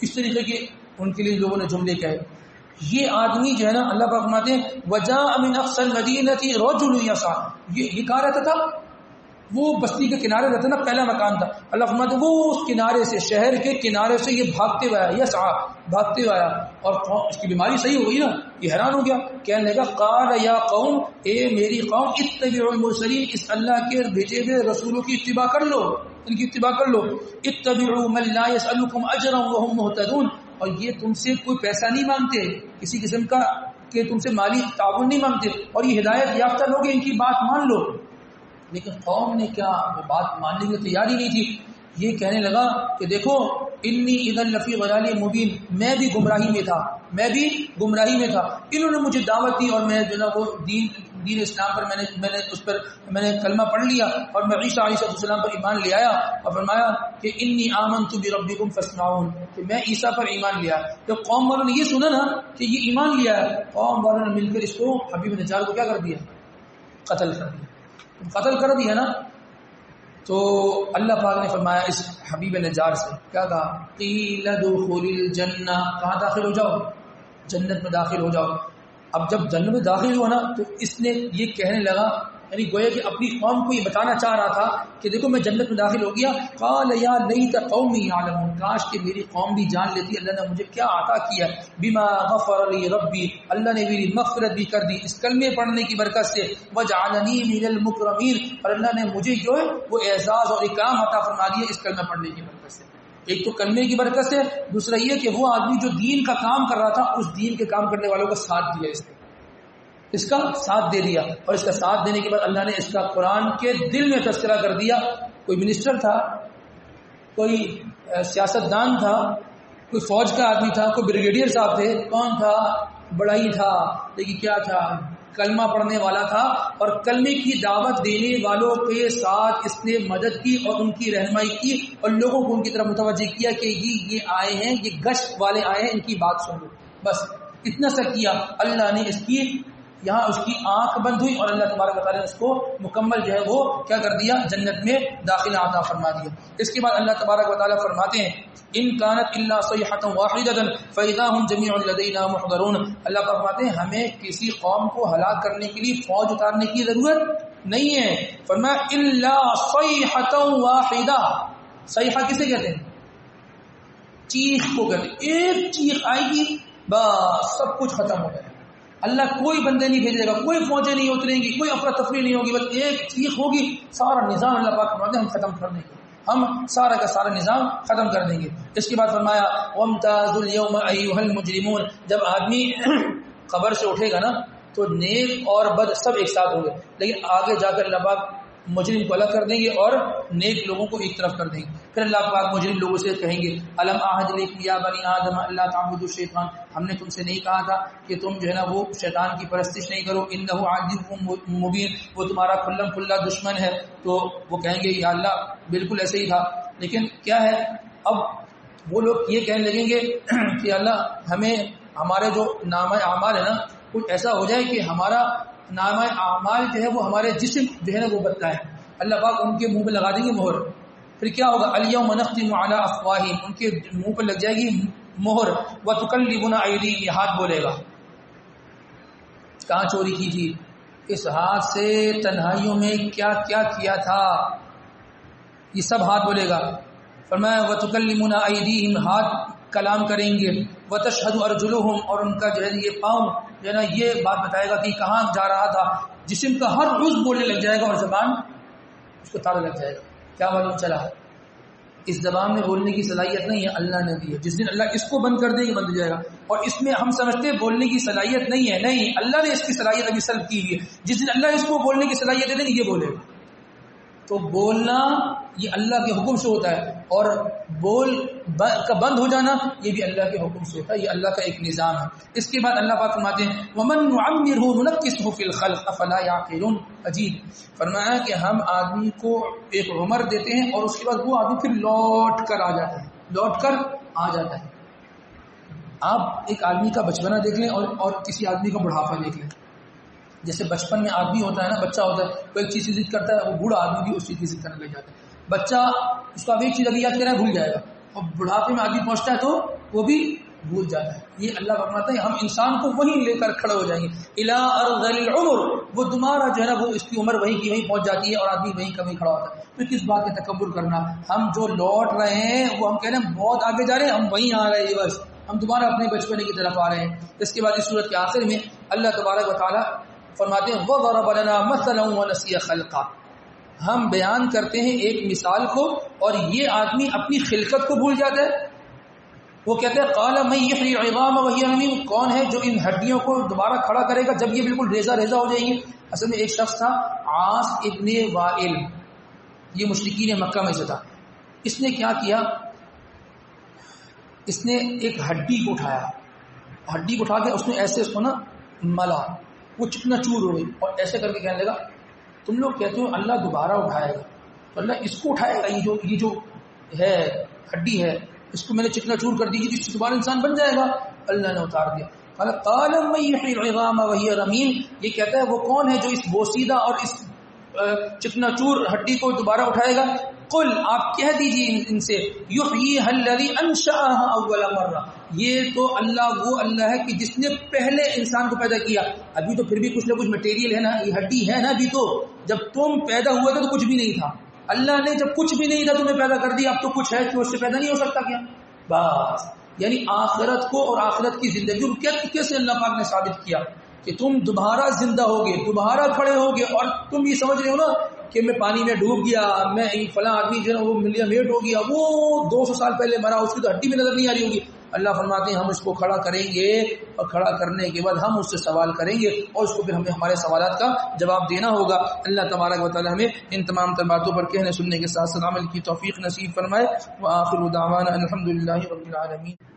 اس طریقے کے ان کے لیے لوگوں نے جملے کہے. یہ آدمی جو ہے نا اللہ پاک فرماتے ہیں وجاء من اقصى المدینۃ رجل یسعى، یہ کہا رہتا تھا وہ بستی کے کنارے رہتا نا، پہلا مکان تھا. اللہ فرماتے ہیں وہ اس کنارے سے، شہر کے کنارے سے یہ بھاگتے ہوئے آیا، بھاگتے ہوئے آیا، اور اس کی بیماری صحیح ہو گئی نا. یہ حیران ہو گیا، کہنے لگا قال یا قوم، اے میری قوم، اتبعوا المرسلین، اس اللہ کے بھیجے ہوئے رسولوں کی اتباع کر لو، ان کی اتباع کر لو. اتبعوا من لا يسألكم اجرا وهم مهتدون، اور یہ تم سے کوئی پیسہ نہیں مانگتے، کسی قسم کا کہ تم سے مالی تعاون نہیں مانگتے، اور یہ ہدایت یافتہ لوگ ان کی بات مان لو. لیکن قوم نے کیا وہ بات ماننے کی تیاری نہیں تھی. یہ کہنے لگا کہ دیکھو انی اذا لفی ضلال مبین، میں بھی گمراہی میں تھا. انہوں نے مجھے دعوت دی اور میں جو نا وہ دین دین اسلام پر میں نے کلمہ پڑھ لیا اور میں عیسیٰ علیہ السلام پر ایمان لے آیا اور فرمایا کہ انی آمنت بربکم فاسمعون، کہ میں عیسیٰ پر ایمان لیا. تو قوم والوں نے یہ سنا نا کہ یہ ایمان لیا ہے، قوم والوں نے مل کر اس کو حبیب نجار کو کیا کر دیا؟ قتل کر دیا. قتل کر دیا نا. تو اللہ پاک نے فرمایا اس حبیب نجار سے کیا کہا؟ قیل ادخل الجنہ، کہاں داخل ہو جاؤ؟ جنت میں داخل ہو جاؤ. اب جب جنت میں داخل ہوا نا تو اس نے یہ کہنے لگا، یعنی گویا کہ اپنی قوم کو یہ بتانا چاہ رہا تھا کہ دیکھو میں جنت میں داخل ہو گیا. قال یا لیت قومی یعلمون، کاش کہ میری قوم بھی جان لیتی اللہ نے مجھے کیا عطا کیا. بما غفر لی ربی، اللہ نے میری مغفرت بھی کر دی اس کلمے پڑھنے کی برکت سے. وجعلنی من المکرمین، اور اللہ نے مجھے جو ہے وہ اعزاز اور اکرام عطا فرما دیا اس کلمہ پڑھنے کی برکت سے. ایک تو کلمے کی برکت سے، دوسرا یہ کہ وہ آدمی جو دین کا کام کر رہا تھا اس دین کے کام کرنے والوں کا ساتھ دیا، اس کا ساتھ دے دیا. اور اس کا ساتھ دینے کے بعد اللہ نے اس کا قرآن کے دل میں تذکرہ کر دیا. کوئی منسٹر تھا، کوئی سیاستدان تھا، کوئی فوج کا آدمی تھا، کوئی بریگیڈیئر صاحب تھے، کون تھا؟ بڑا ہی تھا، لیکن کیا تھا؟ کلمہ پڑھنے والا تھا. اور کلمے کی دعوت دینے والوں کے ساتھ اس نے مدد کی اور ان کی رہنمائی کی اور لوگوں کو ان کی طرف متوجہ کیا کہ یہ آئے ہیں، یہ گشت والے آئے ہیں، ان کی بات سن لو. بس اتنا سا کیا. اللہ نے اس کی یہاں اس کی آنکھ بند ہوئی اور اللہ تبارک و تعالیٰ نے اس کو مکمل جو ہے وہ کیا کر دیا؟ جنت میں داخلہ عطا فرما دیا. اس کے بعد اللہ تبارک و تعالیٰ فرماتے ہیں ان كانت الا صيحة واحدة فاذا هم جميع لدينا محضرون. اللہ فرماتے ہیں ہمیں کسی قوم کو ہلاک کرنے کے لیے فوج اتارنے کی ضرورت نہیں ہے. فرمایا الا صيحة واحدة. صیحہ کسے کہتے ہیں؟ چیخ کو کہتے ہیں. ایک چیخ آئے گی بس سب کچھ ختم ہو جائے. اللہ کوئی بندے نہیں بھیجے گا، کوئی فوجیں نہیں اتریں گی، کوئی افراتفری نہیں ہوگی، بس ایک چیخ ہوگی سارا نظام اللہ پاک فرماتے ہیں ہم ختم کر دیں گے، ہم سارا کا سارا نظام ختم کر دیں گے. اس کے بعد فرمایا وامتازوا اليوم ایھا المجرمون. جب آدمی قبر سے اٹھے گا نا تو نیک اور بد سب ایک ساتھ ہوں گے، لیکن آگے جا کر اللہ پاک مجرم کو الگ کر دیں گے اور نیک لوگوں کو ایک طرف کر دیں گے. پھر اللہ پاک مجرم لوگوں سے کہیں گے الم اعہد الیکم یا بنی آدم الا تعبدوا الشیطان. ہم نے تم سے نہیں کہا تھا کہ تم جو ہے نا وہ شیطان کی پرستش نہیں کرو. انہ عدو مبین، وہ تمہارا کھلم کھلا دشمن ہے. تو وہ کہیں گے یا اللہ بالکل ایسے ہی تھا، لیکن کیا ہے اب وہ لوگ یہ کہنے لگیں گے کہ اللہ ہمیں ہمارے جو نامہ اعمال ہے نا کچھ ایسا ہو جائے کہ ہمارا نامہ اعمال جو ہے وہ ہمارے جسم جو ہے نا وہ بتائے. اللہ پاک ان کے منہ پہ لگا دیں گے مہر. پھر کیا ہوگا؟ الیوم نختم علی افواہہم، ان کے منہ پہ لگ جائے گی مہر. وتکلمنا ایدیہم، یہ ہاتھ بولے گا. کہاں چوری کی تھی؟ اس ہاتھ سے تنہائیوں میں کیا کیا کیا تھا، یہ سب ہاتھ بولے گا. فرمایا وتکلمنا ایدیہم، ہاتھ کلام کریں گے. وتشہد ارجلہم، اور ان کا جو ہے یہ پاؤں جو ہے نا یہ بات بتائے گا کہ کہاں جا رہا تھا. جسم کا ہر عضو بولنے لگ جائے گا اور زبان اس کو تالا لگ جائے گا. کیا معلوم چلا؟ اس زبان میں بولنے کی صلاحیت نہیں ہے، اللہ نے دی ہے. جس دن اللہ اس کو بند کر دے گا بند ہو جائے گا. اور اس میں ہم سمجھتے ہیں بولنے کی صلاحیت نہیں ہے، نہیں، اللہ نے اس کی صلاحیت ابھی سلب کی ہوئی ہے. جس دن اللہ اس کو بولنے کی صلاحیت دے دے گا یہ بولے گا. تو بولنا یہ اللہ کے حکم سے ہوتا ہے اور بول کا بند ہو جانا یہ بھی اللہ کے حکم سے ہوتا ہے. یہ اللہ کا ایک نظام ہے. اس کے بعد اللہ پاک فرماتے ہیں وَمَن نُعَمِّرْهُ نُنَكِّسْهُ فِي الْخَلْقِ أَفَلَا يَعْقِلُونَ. عجیب فرمایا کہ ہم آدمی کو ایک عمر دیتے ہیں اور اس کے بعد وہ آدمی پھر لوٹ کر آ جاتا ہے. آپ ایک آدمی کا بچپنا دیکھ لیں اور کسی آدمی کا بڑھاپا دیکھ لیں. جیسے بچپن میں آدمی ہوتا ہے نا، بچہ ہوتا ہے، وہ ایک چیز کی ضد کرتا ہے، وہ بوڑھا آدمی بھی اس چیز کی ضد کرنے لگ جاتا ہے. بچہ اس کو اب ایک چیز ابھی یاد کرے بھول جائے گا، اور بڑھاپے میں آدمی پہنچتا ہے تو وہ بھی بھول جاتا ہے. یہ اللہ فرماتا ہے ہم انسان کو وہیں لے کر کھڑے ہو جائیں گے. الی ارذل العمر، وہ دوبارہ جو ہے نا وہ اس کی عمر وہیں کی وہیں پہنچ جاتی ہے اور آدمی وہیں کمی کھڑا ہوتا ہے. پھر کس بات کا تکبر کرنا؟ ہم جو لوٹ رہے ہیں وہ ہم کہہ رہے ہیں بہت آگے جا رہے ہیں، ہم وہیں آ رہے ہیں، بس ہم دوبارہ اپنے بچپنے کی طرف آ رہے ہیں. اس کے بعد اس صورت کے آخر میں اللہ تبارک و تعالیٰ فرماتے ہیں وَضَرَبَ لَنَا مَثَلًا وَنَسِيَ خَلْقًا. ہم بیان کرتے ہیں ایک مثال کو اور یہ آدمی اپنی خلقت کو بھول جاتا ہے. وہ کہتے ہیں قَالَ مَن يُحْيِي الْعِظَامَ وَهِيَ رَمِيمٌ، کون ہے جو ان ہڈیوں کو دوبارہ کھڑا کرے گا جب یہ بالکل ریزہ ریزہ ہو جائیں گے. اصل میں ایک شخص تھا عاص ابن وائل، یہ مشرکین مکہ میں سے تھا. اس نے کیا کیا؟ اس نے ایک ہڈی کو اٹھایا، ہڈی کو اٹھا کے اس نے ایسے اس کو نا ملا، وہ چکنا چور ہو گئی، اور ایسے کر کے کہنے لگا تم لوگ کہتے ہو اللہ دوبارہ اٹھائے گا، تو اللہ اس کو اٹھائے گا، یہ جو ہے ہڈی ہے اس کو میں نے چکنا چور کر دی جس سے دوبارہ انسان بن جائے گا. اللہ نے اتار دیا. قال من يحيي العظام وهي رميم، یہ کہتا ہے وہ کون ہے جو اس بوسیدہ اور اس چکنا چور ہڈی کو دوبارہ اٹھائے گا. قل آپ کہہ دیجیے ان سے یحییها الذی انشأها اول مرہ، یہ تو اللہ وہ اللہ ہے کہ جس نے پہلے انسان کو پیدا کیا. ابھی تو پھر بھی کچھ نہ کچھ مٹیریل ہے نا، یہ ہڈی ہے نا، ابھی تو جب تم پیدا ہوئے تھے تو کچھ بھی نہیں تھا. اللہ نے جب کچھ بھی نہیں تھا تمہیں پیدا کر دیا، اب تو کچھ ہے کہ اس سے پیدا نہیں ہو سکتا کیا؟ بس یعنی آخرت کو اور آخرت کی زندگی کو کیسے اللہ پاک نے ثابت کیا کہ تم دوبارہ زندہ ہوگے، دوبارہ کھڑے ہوگے. اور تم یہ سمجھ رہے ہو نا کہ میں پانی میں ڈوب گیا، میں فلاں آدمی جو ہے وہ ملیا میٹ ہو گیا، وہ 200 سال پہلے مرا، اس کی تو ہڈی میں نظر نہیں آ رہی ہوگی. اللہ فرماتے ہیں ہم اس کو کھڑا کریں گے، اور کھڑا کرنے کے بعد ہم اس سے سوال کریں گے، اور اس کو پھر ہمیں ہمارے سوالات کا جواب دینا ہوگا. اللہ تبارک و تعالی ہمیں ان تمام تر باتوں پر کہنے سننے کے ساتھ ساتھ عمل کی توفیق نصیب فرمائے. وآخر دعوانا الحمدللہ رب العالمین.